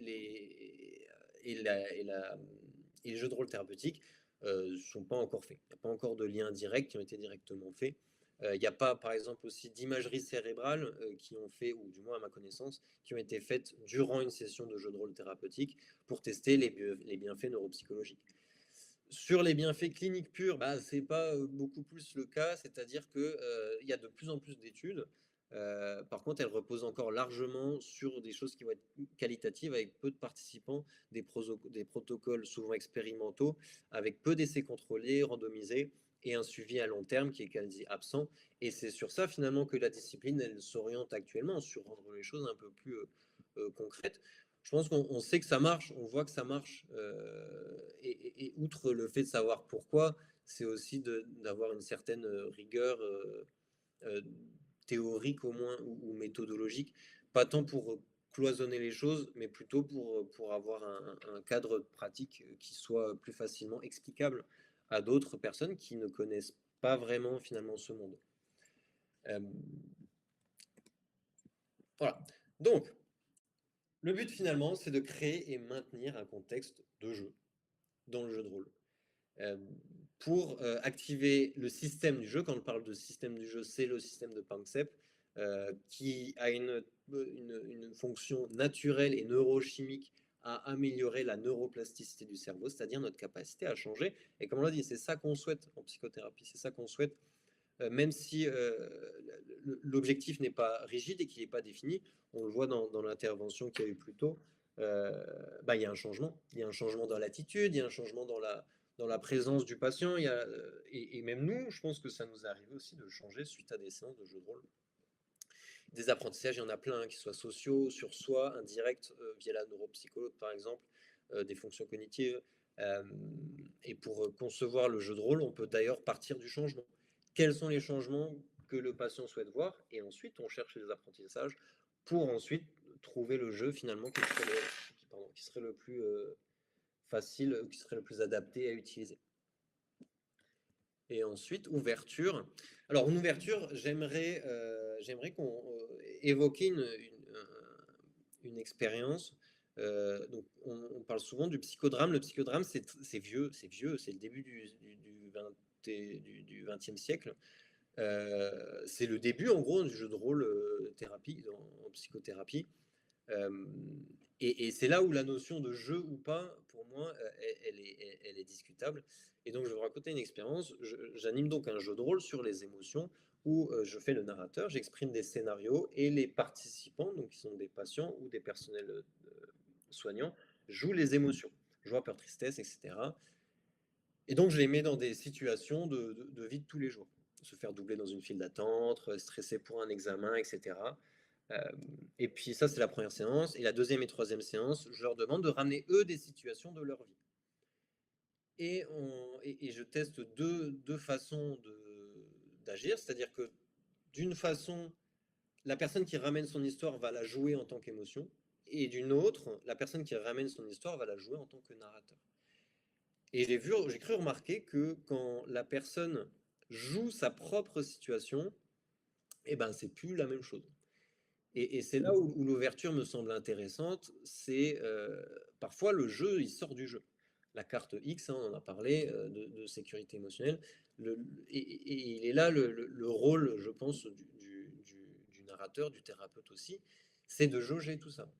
les jeux de rôle thérapeutiques ne sont pas encore faits. Il n'y a pas encore de liens directs qui ont été directement faits. Il n'y a pas, par exemple, aussi d'imagerie cérébrale qui ont fait, ou du moins à ma connaissance, qui ont été faites durant une session de jeu de rôle thérapeutique pour tester les bienfaits neuropsychologiques. Sur les bienfaits cliniques purs, bah, c'est pas, beaucoup plus le cas, c'est-à-dire que, il y a de plus en plus d'études. Par contre, elles reposent encore largement sur des choses qui vont être qualitatives avec peu de participants, des protocoles souvent expérimentaux, avec peu d'essais contrôlés, randomisés et un suivi à long terme qui est quasi absent. Et c'est sur ça finalement que la discipline, elle s'oriente actuellement, sur rendre les choses un peu plus, concrètes. Je pense qu'on sait que ça marche, on voit que ça marche. Et outre le fait de savoir pourquoi, c'est aussi d'avoir une certaine rigueur euh, théorique au moins ou méthodologique, pas tant pour cloisonner les choses, mais plutôt pour avoir un cadre pratique qui soit plus facilement explicable à d'autres personnes qui ne connaissent pas vraiment finalement ce monde. Euh, voilà. Donc, le but finalement, c'est de créer et maintenir un contexte de jeu dans le jeu de rôle. Euh, pour activer le système du jeu, quand on parle de système du jeu, c'est le système de Panksepp, qui a une fonction naturelle et neurochimique à améliorer la neuroplasticité du cerveau, c'est-à-dire notre capacité à changer. Et comme on l'a dit, c'est ça qu'on souhaite en psychothérapie, c'est ça qu'on souhaite, même si l'objectif n'est pas rigide et qu'il n'est pas défini. On le voit dans l'intervention qu'il y a eu plus tôt. Bah, il y a un changement. Il y a un changement dans l'attitude, il y a un changement dans la présence du patient. Et même nous, je pense que ça nous est arrivé aussi de changer suite à des séances de jeu de rôle. Des apprentissages, il y en a plein, qu'ils soient sociaux, sur soi, indirects, via la neuropsychologue par exemple, des fonctions cognitives. Euh, et pour concevoir le jeu de rôle, on peut d'ailleurs partir du changement. Quels sont les changements que le patient souhaite voir? Et ensuite, on cherche les apprentissages pour ensuite trouver le jeu finalement qui serait le plus facile, qui serait le plus adapté à utiliser. Et ensuite, ouverture. Alors, une ouverture, j'aimerais qu'on évoque une expérience. Donc, on parle souvent du psychodrame. Le psychodrame, c'est vieux, c'est le début du 20e siècle. C'est le début, en gros, du jeu de rôle thérapie, en psychothérapie. Euh, et c'est là où la notion de jeu ou pas, pour moi, elle est discutable. Et donc, je vais vous raconter une expérience. J'anime donc un jeu de rôle sur les émotions où je fais le narrateur, j'exprime des scénarios et les participants, donc qui sont des patients ou des personnels soignants, jouent les émotions, joie, peur, tristesse, etc. Et donc, je les mets dans des situations de vie de tous les jours. Se faire doubler dans une file d'attente, stresser pour un examen, etc. Euh, et puis ça, c'est la première séance. Et la deuxième et troisième séance, je leur demande de ramener eux des situations de leur vie. Et je teste deux façons d'agir, c'est-à-dire que d'une façon, la personne qui ramène son histoire va la jouer en tant qu'émotion, et d'une autre, la personne qui ramène son histoire va la jouer en tant que narrateur. Et j'ai cru remarquer que quand la personne joue sa propre situation, eh ben c'est plus la même chose. Et c'est là où l'ouverture me semble intéressante, c'est parfois le jeu, il sort du jeu. La carte X, hein, on en a parlé, de sécurité émotionnelle, et il est là le rôle, je pense, du narrateur, du thérapeute aussi, c'est de jauger tout ça.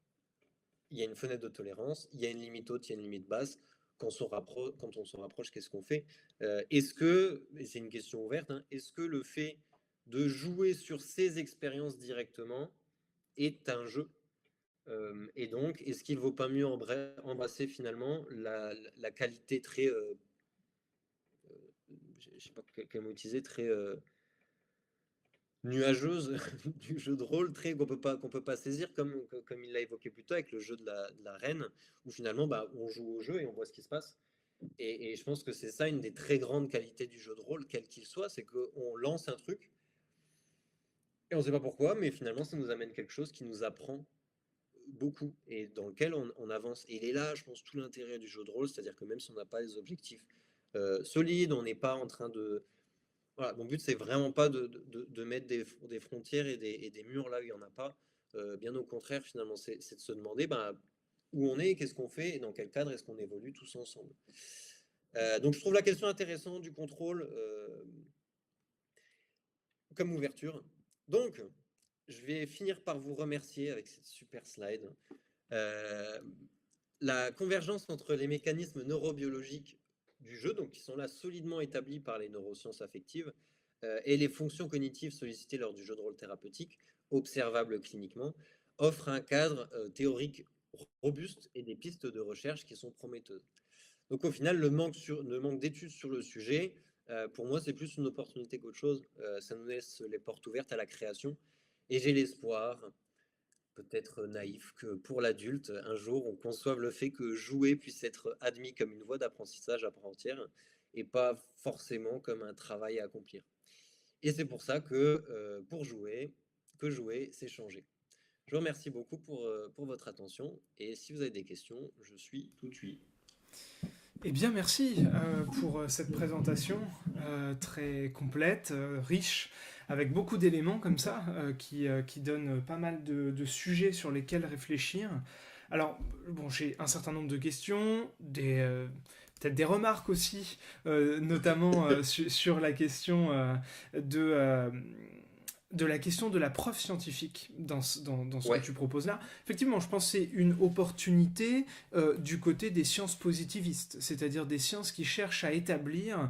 Il y a une fenêtre de tolérance, il y a une limite haute, il y a une limite basse. Quand on s'en rapproche, qu'est-ce qu'on fait? Est-ce que, et c'est une question ouverte, hein, est-ce que le fait de jouer sur ces expériences directement est un jeu? Et donc, est-ce qu'il ne vaut pas mieux embrasser finalement la qualité très, je ne sais pas quel mot utiliser, très nuageuse du jeu de rôle, très qu'on peut pas saisir, comme il l'a évoqué plus tôt avec le jeu de la reine, où finalement bah, on joue au jeu et on voit ce qui se passe. Et je pense que c'est ça une des très grandes qualités du jeu de rôle, quel qu'il soit, c'est qu'on lance un truc et on ne sait pas pourquoi, mais finalement ça nous amène quelque chose qui nous apprend beaucoup et dans lequel on avance. Et il est là, je pense, tout l'intérêt du jeu de rôle, c'est-à-dire que même si on n'a pas des objectifs solides, on n'est pas en train de... Voilà, mon but, c'est vraiment pas de mettre des frontières et des murs là où il n'y en a pas. Bien au contraire, finalement, c'est de se demander bah, où on est, qu'est-ce qu'on fait et dans quel cadre est-ce qu'on évolue tous ensemble. Donc, je trouve la question intéressante du contrôle comme ouverture. Donc, je vais finir par vous remercier avec cette super slide. La convergence entre les mécanismes neurobiologiques du jeu, donc qui sont là solidement établis par les neurosciences affectives, et les fonctions cognitives sollicitées lors du jeu de rôle thérapeutique, observables cliniquement, offrent un cadre théorique robuste et des pistes de recherche qui sont prometteuses. Donc au final, le manque d'études sur le sujet, pour moi, c'est plus une opportunité qu'autre chose. Ça nous laisse les portes ouvertes à la création. Et j'ai l'espoir, peut-être naïf, que pour l'adulte, un jour, on conçoive le fait que jouer puisse être admis comme une voie d'apprentissage à part entière et pas forcément comme un travail à accomplir. Et c'est pour ça que jouer, c'est changer. Je vous remercie beaucoup pour votre attention et si vous avez des questions, je suis tout oui. Eh bien, merci pour cette présentation très complète, riche, avec beaucoup d'éléments comme ça, qui donnent pas mal de sujets sur lesquels réfléchir. Alors, bon, j'ai un certain nombre de questions, peut-être des remarques aussi, notamment sur la question de de la question de la preuve scientifique dans ce que Ouais, tu proposes là. Effectivement, je pense que c'est une opportunité du côté des sciences positivistes, c'est-à-dire des sciences qui cherchent à établir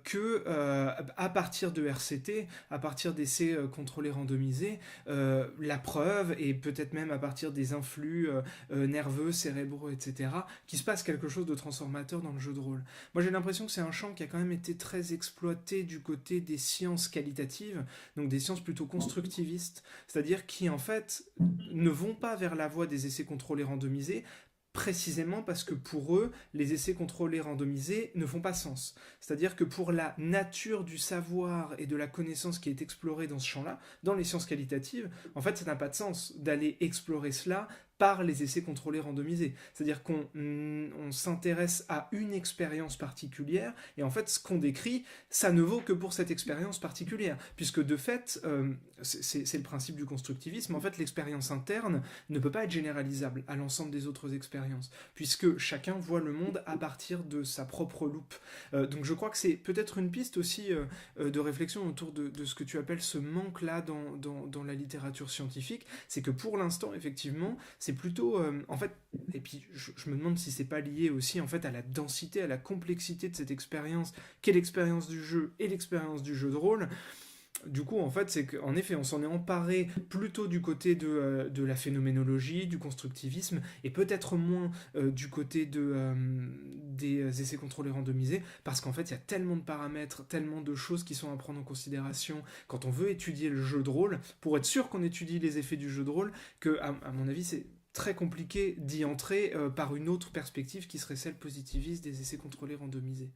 que à partir de RCT, à partir d'essais contrôlés randomisés, la preuve, et peut-être même à partir des influx nerveux, cérébraux, etc., qu'il se passe quelque chose de transformateur dans le jeu de rôle. Moi j'ai l'impression que c'est un champ qui a quand même été très exploité du côté des sciences qualitatives, donc des sciences plutôt constructivistes, c'est-à-dire qui en fait ne vont pas vers la voie des essais contrôlés randomisés, précisément parce que pour eux, les essais contrôlés randomisés ne font pas sens. C'est-à-dire que pour la nature du savoir et de la connaissance qui est explorée dans ce champ-là, dans les sciences qualitatives, en fait, ça n'a pas de sens d'aller explorer cela par les essais contrôlés randomisés. C'est-à-dire qu'on s'intéresse à une expérience particulière, et en fait, ce qu'on décrit, ça ne vaut que pour cette expérience particulière, puisque de fait, c'est le principe du constructivisme, en fait, l'expérience interne ne peut pas être généralisable à l'ensemble des autres expériences, puisque chacun voit le monde à partir de sa propre loupe. Donc je crois que c'est peut-être une piste aussi de réflexion autour de ce que tu appelles ce manque-là dans la littérature scientifique, c'est que pour l'instant, effectivement, c'est plutôt, en fait, et puis je me demande si c'est pas lié aussi en fait à la densité, à la complexité de cette expérience, qu'est l'expérience du jeu et l'expérience du jeu de rôle. Du coup, en fait, c'est qu'en effet, on s'en est emparé plutôt du côté de la phénoménologie, du constructivisme, et peut-être moins du côté des essais contrôlés randomisés, parce qu'en fait, il y a tellement de paramètres, tellement de choses qui sont à prendre en considération quand on veut étudier le jeu de rôle, pour être sûr qu'on étudie les effets du jeu de rôle, que, à mon avis, c'est très compliqué d'y entrer par une autre perspective qui serait celle positiviste des essais contrôlés randomisés.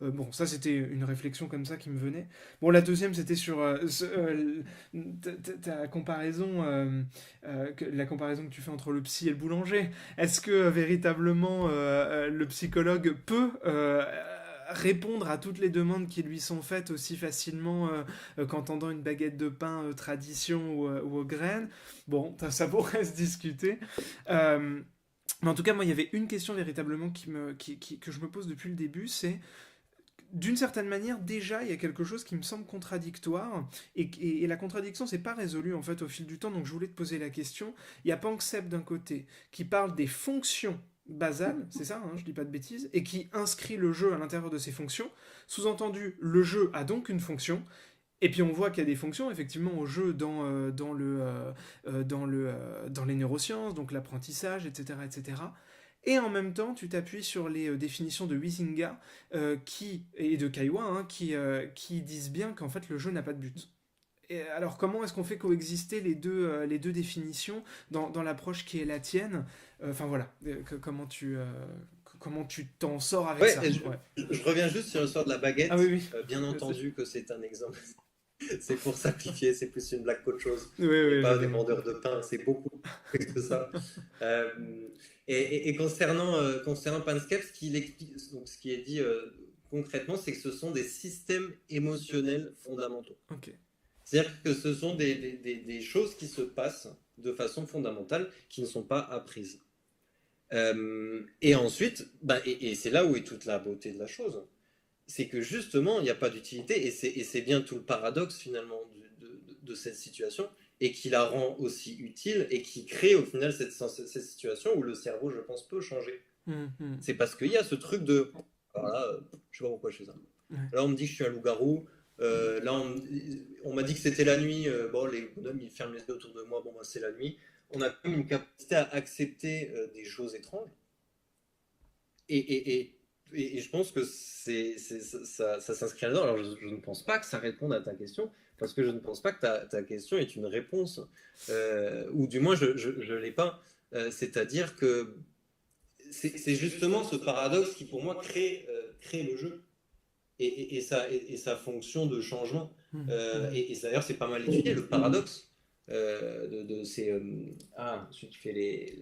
Bon, ça c'était une réflexion comme ça qui me venait. Bon, la deuxième c'était sur ta comparaison, la comparaison que tu fais entre le psy et le boulanger. Est-ce que véritablement le psychologue peut répondre à toutes les demandes qui lui sont faites aussi facilement qu'en tendant une baguette de pain tradition ou aux graines? Bon, ça pourrait se discuter. Mais en tout cas, moi, il y avait une question véritablement que je me pose depuis le début, c'est d'une certaine manière, déjà, il y a quelque chose qui me semble contradictoire, et la contradiction, c'est pas résolu en fait au fil du temps, donc je voulais te poser la question. Il y a Panksepp d'un côté, qui parle des fonctions basales, c'est ça, hein, je dis pas de bêtises, et qui inscrit le jeu à l'intérieur de ces fonctions. Sous-entendu, le jeu a donc une fonction, et puis on voit qu'il y a des fonctions effectivement au jeu dans les neurosciences, donc l'apprentissage, etc., etc. Et en même temps, tu t'appuies sur les définitions de Huizinga et de Kaiwa qui disent bien qu'en fait le jeu n'a pas de but. Et alors comment est-ce qu'on fait coexister les deux définitions dans l'approche qui est la tienne? Enfin voilà, comment tu t'en sors avec ouais, ça? Ouais. je reviens juste sur l'histoire de la Ah baguette. oui, oui. Bien entendu que c'est un exemple. C'est pour simplifier, c'est plus une blague qu'autre chose. Oui, On n'est oui, pas des évidemment. vendeurs de pain, c'est beaucoup plus que ça. Euh, et concernant Panscape, ce qu'il explique, donc ce qui est dit concrètement, c'est que ce sont des systèmes émotionnels fondamentaux. Ok. C'est-à-dire que ce sont des choses qui se passent de façon fondamentale, qui ne sont pas apprises. Et ensuite, et c'est là où est toute la beauté de la chose, c'est que justement, il n'y a pas d'utilité, et c'est bien tout le paradoxe finalement de cette situation, et qui la rend aussi utile, et qui crée au final cette situation où le cerveau, je pense, peut changer. Mhm. C'est parce qu'il y a ce truc de, par là, je sais pas pourquoi je fais ça. Ouais. Là, on me dit que je suis un loup-garou. Là, on m'a dit que c'était la nuit. Bon, les bonhommes, ils ferment les yeux autour de moi. Bon, moi, c'est la nuit. On a quand même une capacité à accepter des choses étranges. Et, et, et, et je pense que ça s'inscrit là-dedans. Alors, je ne pense pas que ça réponde à ta question, parce que je ne pense pas que ta question est une réponse, ou du moins, je ne l'ai pas. C'est-à-dire que c'est justement ce paradoxe qui, pour moi, crée le jeu et sa fonction de changement. Et d'ailleurs, c'est pas mal étudié, le paradoxe. C'est celui qui fait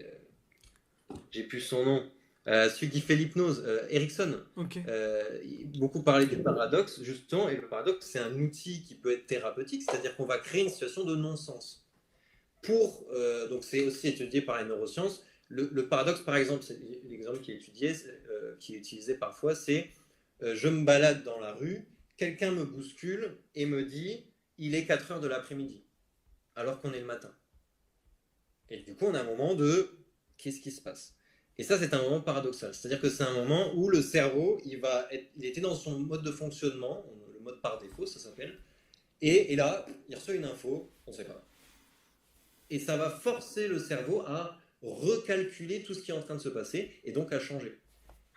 j'ai plus son nom. Celui qui fait l'hypnose, Erickson. Ok. Beaucoup parlé du paradoxe, justement, et le paradoxe, c'est un outil qui peut être thérapeutique, c'est-à-dire qu'on va créer une situation de non-sens. Donc c'est aussi étudié par les neurosciences. Le paradoxe, par exemple, c'est l'exemple qui est étudié, qui est utilisé parfois, c'est je me balade dans la rue, quelqu'un me bouscule et me dit il est 4 heures de l'après-midi, alors qu'on est le matin. Et du coup, on a un moment de qu'est-ce qui se passe? Et ça, c'est un moment paradoxal. C'est-à-dire que c'est un moment où le cerveau, il était dans son mode de fonctionnement, le mode par défaut, ça s'appelle. Et là, il reçoit une info, on ne sait pas. Et ça va forcer le cerveau à recalculer tout ce qui est en train de se passer et donc à changer.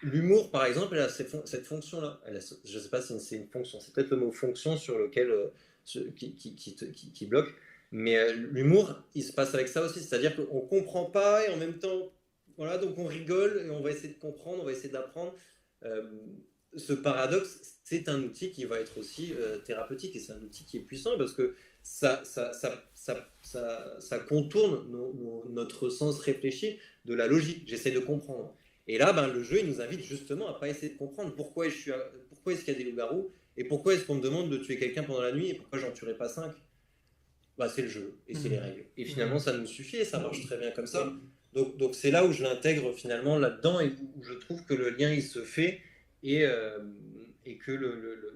L'humour, par exemple, elle a cette fonction-là. Je ne sais pas si c'est une fonction, c'est peut-être le mot fonction sur lequel qui bloque. Mais l'humour, il se passe avec ça aussi. C'est-à-dire qu'on ne comprend pas et en même temps, voilà, donc on rigole et on va essayer de comprendre, on va essayer d'apprendre. Ce paradoxe, c'est un outil qui va être aussi thérapeutique et c'est un outil qui est puissant parce que ça contourne notre sens réfléchi de la logique. J'essaie de comprendre. Et là, le jeu, il nous invite justement à ne pas essayer de comprendre pourquoi est-ce qu'il y a des loups-garous et pourquoi est-ce qu'on me demande de tuer quelqu'un pendant la nuit et pourquoi j'en tuerai pas 5. C'est le jeu et c'est les règles. Et finalement, ça nous suffit et ça marche très bien comme ça. Donc c'est là où je l'intègre finalement là-dedans et où je trouve que le lien il se fait et que le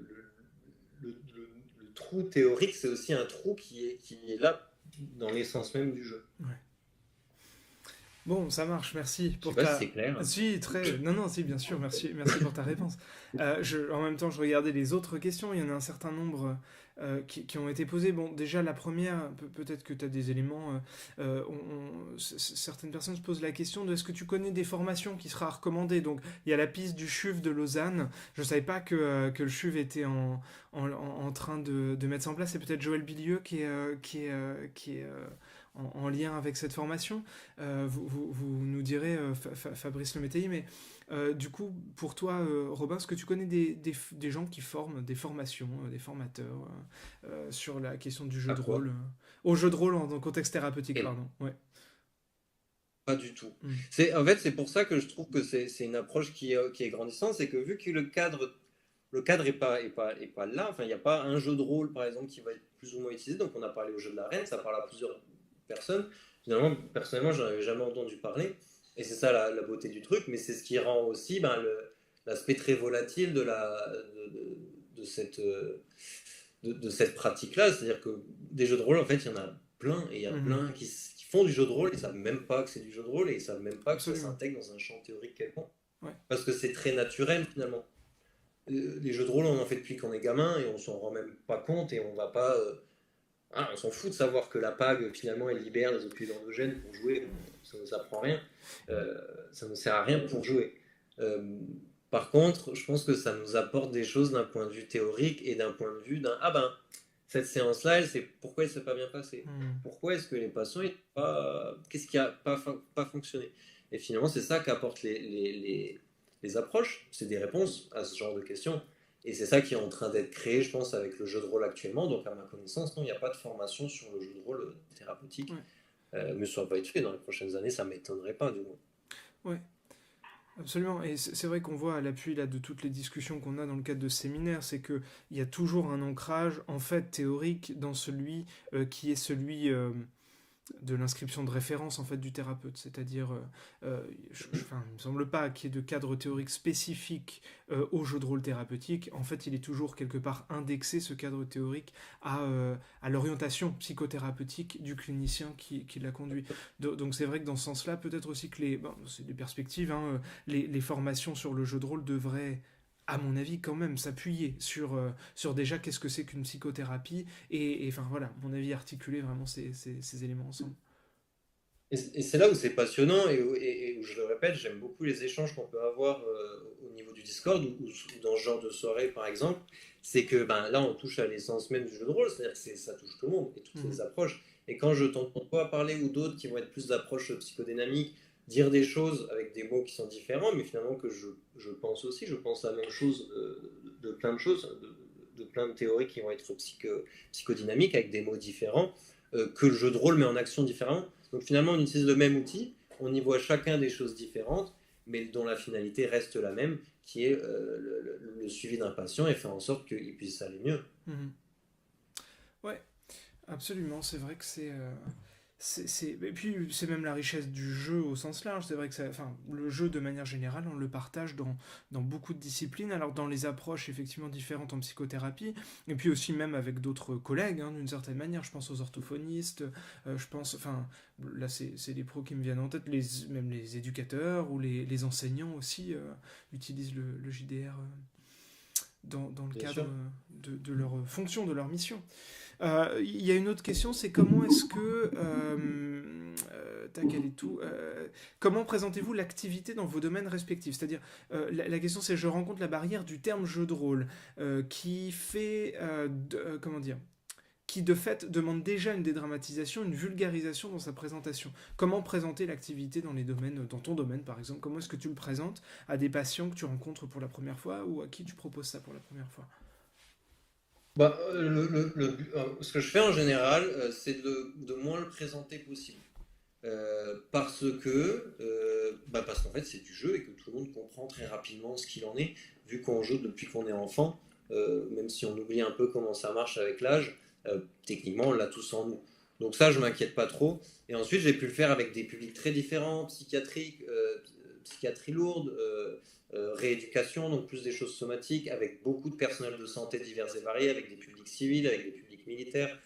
trou théorique, c'est aussi un trou qui est là dans l'essence même du jeu. Ouais. Bon, ça marche, merci pour je sais pas si c'est clair. Si, très... Non, si, bien sûr, merci pour ta réponse. En même temps, je regardais les autres questions, il y en a un certain nombre qui ont été posées. Bon, déjà, la première, peut-être que tu as des éléments... certaines personnes se posent la question de est-ce que tu connais des formations qui sera recommandées? Donc, il y a la piste du CHUV de Lausanne. Je ne savais pas que le CHUV était en train de mettre ça en place. C'est peut-être Joël Bilieux qui est en lien avec cette formation. Vous nous direz, Fabrice Lemétayer, mais du coup, pour toi, Robin, est-ce que tu connais des gens qui forment, des formations, des formateurs sur la question du jeu de rôle au jeu de rôle dans le contexte thérapeutique, pardon. Ouais. Pas du tout. En fait, c'est pour ça que je trouve que c'est une approche qui est grandissante, c'est que vu que le cadre est pas là, enfin, il n'y a pas un jeu de rôle, par exemple, qui va être plus ou moins utilisé, donc on a parlé au jeu de la reine, ça parle à plusieurs personnes. Finalement, personnellement, je n'en avais jamais entendu parler, et c'est ça la beauté du truc, mais c'est ce qui rend aussi l'aspect très volatile de cette pratique-là, c'est-à-dire que des jeux de rôle, en fait, il y en a plein, et il y a plein qui font du jeu de rôle, et ils ne savent même pas que c'est du jeu de rôle, et ils ne savent même pas que ça s'intègre dans un champ théorique quelconque. Ouais. Parce que c'est très naturel, finalement. Les jeux de rôle, on en fait depuis qu'on est gamin, et on s'en rend même pas compte, et on va pas... on s'en fout de savoir que la PAG, finalement, elle libère les opioïdes endogènes pour jouer. Ça ne nous apprend rien. Ça ne sert à rien pour jouer. Par contre, je pense que ça nous apporte des choses d'un point de vue théorique et d'un point de vue cette séance-là, pourquoi elle ne s'est pas bien passée? Pourquoi est-ce que les patients, qu'est-ce qui n'a pas fonctionné? Et finalement, c'est ça qu'apportent les approches. C'est des réponses à ce genre de questions. Et c'est ça qui est en train d'être créé, je pense, avec le jeu de rôle actuellement. Donc, à ma connaissance, non, il n'y a pas de formation sur le jeu de rôle thérapeutique. Ouais. Mais ça va pas être fait dans les prochaines années, ça ne m'étonnerait pas, du moins. Oui, absolument. Et c'est vrai qu'on voit à l'appui là, de toutes les discussions qu'on a dans le cadre de séminaires, c'est qu'il y a toujours un ancrage, en fait, théorique dans celui qui est celui... de l'inscription de référence en fait du thérapeute, c'est-à-dire il me semble pas qu'il y ait de cadre théorique spécifique au jeu de rôle thérapeutique. En fait, il est toujours quelque part indexé, ce cadre théorique, à l'orientation psychothérapeutique du clinicien qui l'a conduit. Donc c'est vrai que dans ce sens-là, peut-être aussi que c'est des perspectives, les formations sur le jeu de rôle devraient à mon avis, quand même s'appuyer sur déjà qu'est-ce que c'est qu'une psychothérapie enfin voilà, à mon avis, articuler vraiment ces éléments ensemble. Et c'est là où c'est passionnant et où je le répète, j'aime beaucoup les échanges qu'on peut avoir au niveau du Discord ou dans ce genre de soirée par exemple. C'est que ben, là on touche à l'essence même du jeu de rôle, c'est-à-dire que ça touche tout le monde et toutes les Mhm. approches. Et quand je t'entends toi parler ou d'autres qui vont être plus d'approches psychodynamiques, dire des choses avec des mots qui sont différents, mais finalement que je pense aussi, je pense la même chose de plein de choses, de plein de théories qui vont être psychodynamiques avec des mots différents, que le jeu de rôle met en action différemment. Donc finalement, on utilise le même outil, on y voit chacun des choses différentes, mais dont la finalité reste la même, qui est le suivi d'un patient et faire en sorte qu'il puisse aller mieux. Mhm. Ouais, absolument, c'est vrai que et puis c'est même la richesse du jeu au sens large. C'est vrai que enfin, le jeu de manière générale, on le partage dans beaucoup de disciplines. Alors dans les approches effectivement différentes en psychothérapie, et puis aussi même avec d'autres collègues, hein, d'une certaine manière. Je pense aux orthophonistes, je pense, enfin là c'est les pros qui me viennent en tête, même les éducateurs ou les enseignants aussi utilisent le JDR dans le Bien cadre sûr. de leur fonction, de leur mission. Il y a une autre question, c'est comment est-ce que... tac, elle est tout. Comment présentez-vous l'activité dans vos domaines respectifs? C'est-à-dire, la question c'est, je rencontre la barrière du terme jeu de rôle, qui fait... comment dire, qui de fait demande déjà une dédramatisation, une vulgarisation dans sa présentation. Comment présenter l'activité dans les domaines, dans ton domaine par exemple? Comment est-ce que tu le présentes à des patients que tu rencontres pour la première fois ou à qui tu proposes ça pour la première fois? Bah, ce que je fais en général, c'est de moins le présenter possible. Parce qu'en fait c'est du jeu et que tout le monde comprend très rapidement ce qu'il en est, vu qu'on joue depuis qu'on est enfant, même si on oublie un peu comment ça marche avec l'âge, techniquement on l'a tous en nous. Donc ça je m'inquiète pas trop. Et ensuite j'ai pu le faire avec des publics très différents, psychiatriques, psychiatrie lourde, rééducation, donc plus des choses somatiques, avec beaucoup de personnel de santé divers et variés, avec des publics civils, avec des publics militaires.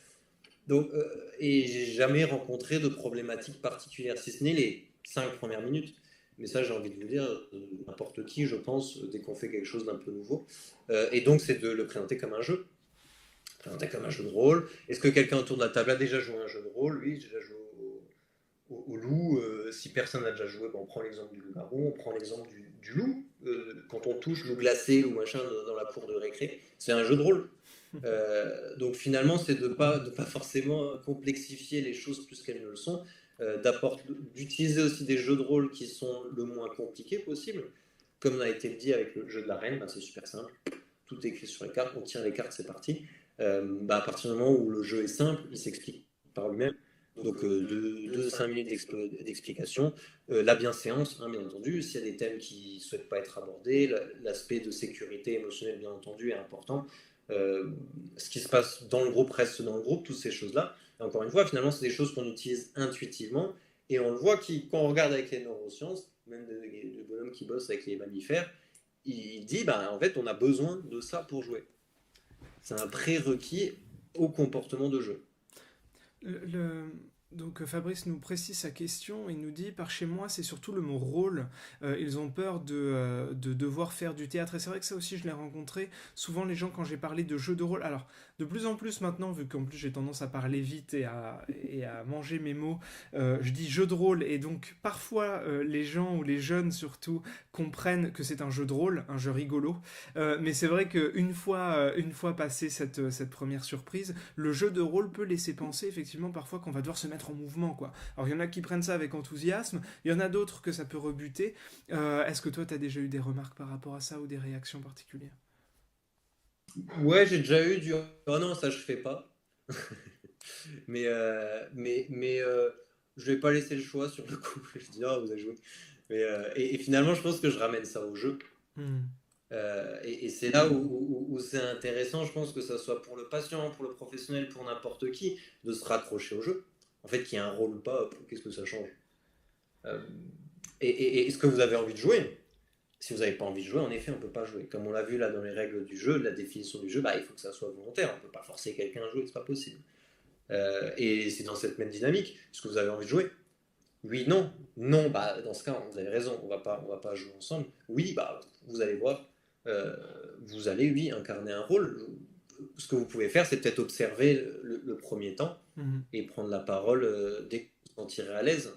Donc, et j'ai jamais rencontré de problématiques particulières, si ce n'est les 5 premières minutes. Mais ça, j'ai envie de vous dire, n'importe qui, je pense, dès qu'on fait quelque chose d'un peu nouveau. Et donc, c'est de le présenter comme un jeu, présenter comme un jeu de rôle. Est-ce que quelqu'un autour de la table a déjà joué à un jeu de rôle? Oui, j'ai déjà joué au loup. Si personne n'a déjà joué, ben, on prend l'exemple du loup-garou, on prend l'exemple du loup. Quand on touche loup glacé ou machin dans la cour de récré, c'est un jeu de rôle. Donc finalement, c'est de pas forcément complexifier les choses plus qu'elles ne le sont, d'utiliser aussi des jeux de rôle qui sont le moins compliqués possible. Comme on a été dit avec le jeu de la reine, bah, c'est super simple. Tout est écrit sur les cartes, on tire les cartes, c'est parti. À partir du moment où le jeu est simple, il s'explique par lui-même. Donc 2 à 5 minutes d'explication. La bienséance, hein, bien entendu. S'il y a des thèmes qui ne souhaitent pas être abordés, l'aspect de sécurité émotionnelle, bien entendu, est important. Euh, Ce qui se passe dans le groupe reste dans le groupe, toutes ces choses-là. Et encore une fois, finalement, c'est des choses qu'on utilise intuitivement. Et on le voit quand on regarde avec les neurosciences, même le bonhomme qui bosse avec les mammifères, il dit, bah, en fait, on a besoin de ça pour jouer. C'est un prérequis au comportement de jeu. Le- Donc Fabrice nous précise sa question, il nous dit par chez moi c'est surtout le mot rôle. Ils ont peur de devoir faire du théâtre et c'est vrai que ça aussi je l'ai rencontré. Souvent les gens quand j'ai parlé de jeux de rôle, alors de plus en plus maintenant vu qu'en plus j'ai tendance à parler vite et à manger mes mots, je dis jeu de rôle et donc parfois les gens ou les jeunes surtout comprennent que c'est un jeu de rôle, un jeu rigolo. Mais c'est vrai qu'une fois passé cette première surprise, le jeu de rôle peut laisser penser effectivement parfois qu'on va devoir se mettre en mouvement quoi. Alors il y en a qui prennent ça avec enthousiasme, il y en a d'autres que ça peut rebuter. Est-ce que toi tu as déjà eu des remarques par rapport à ça ou des réactions particulières? Ouais, j'ai déjà eu du oh non, ça je fais pas. Mais je vais pas laisser le choix sur le coup. Je dis, ah, vous avez joué. Et finalement, je pense que je ramène ça au jeu. Hmm. Et c'est là où c'est intéressant, je pense que ça soit pour le patient, pour le professionnel, pour n'importe qui, de se raccrocher au jeu. En fait, qu'il y ait un rôle ou pas, qu'est-ce que ça change? Euh, et est-ce que vous avez envie de jouer? Si vous n'avez pas envie de jouer, en effet, on ne peut pas jouer. Comme on l'a vu là dans les règles du jeu, la définition du jeu, bah, il faut que ça soit volontaire. On ne peut pas forcer quelqu'un à jouer, c'est pas possible. Et c'est dans cette même dynamique. Est-ce que vous avez envie de jouer? Oui, non. Non, bah, dans ce cas, vous avez raison, on va pas jouer ensemble. Oui, bah, vous allez voir. euh, vous allez, oui, incarner un rôle. Ce que vous pouvez faire, c'est peut-être observer le premier temps Mhm. et prendre la parole dès que vous vous sentirez à l'aise,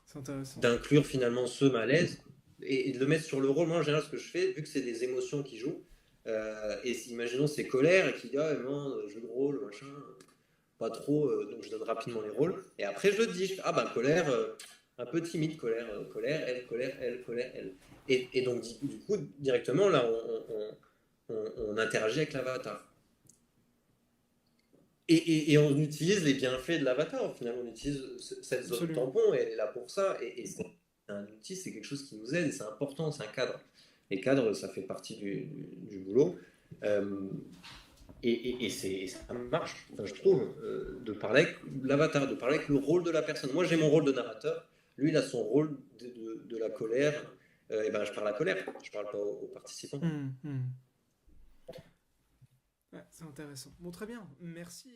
C'est intéressant. d'inclure finalement ce malaise et de le mettre sur le rôle. Moi, en général, ce que je fais, vu que c'est des émotions qui jouent, et imaginons c'est colère et qui dit ah non, jeu de rôle, machin, pas trop, donc je donne rapidement les rôles. Et après, je le dis, ah ben colère, un peu timide, colère, colère, elle, colère, elle. Et donc, du coup, directement, là, on interagit avec l'avatar. Et on utilise les bienfaits de l'avatar, au final, on utilise cette zone Absolument. tampon, elle est là pour ça, et c'est un outil, c'est quelque chose qui nous aide, et c'est important, c'est un cadre. Les cadres, ça fait partie du boulot. Euh, ça marche, enfin, je trouve, de parler avec l'avatar, de parler avec le rôle de la personne. Moi, j'ai mon rôle de narrateur, lui, il a son rôle de la colère, et ben, je parle à la colère, je parle pas aux participants. Mhm. Mhm. Ouais, c'est intéressant. Bon, très bien. Merci.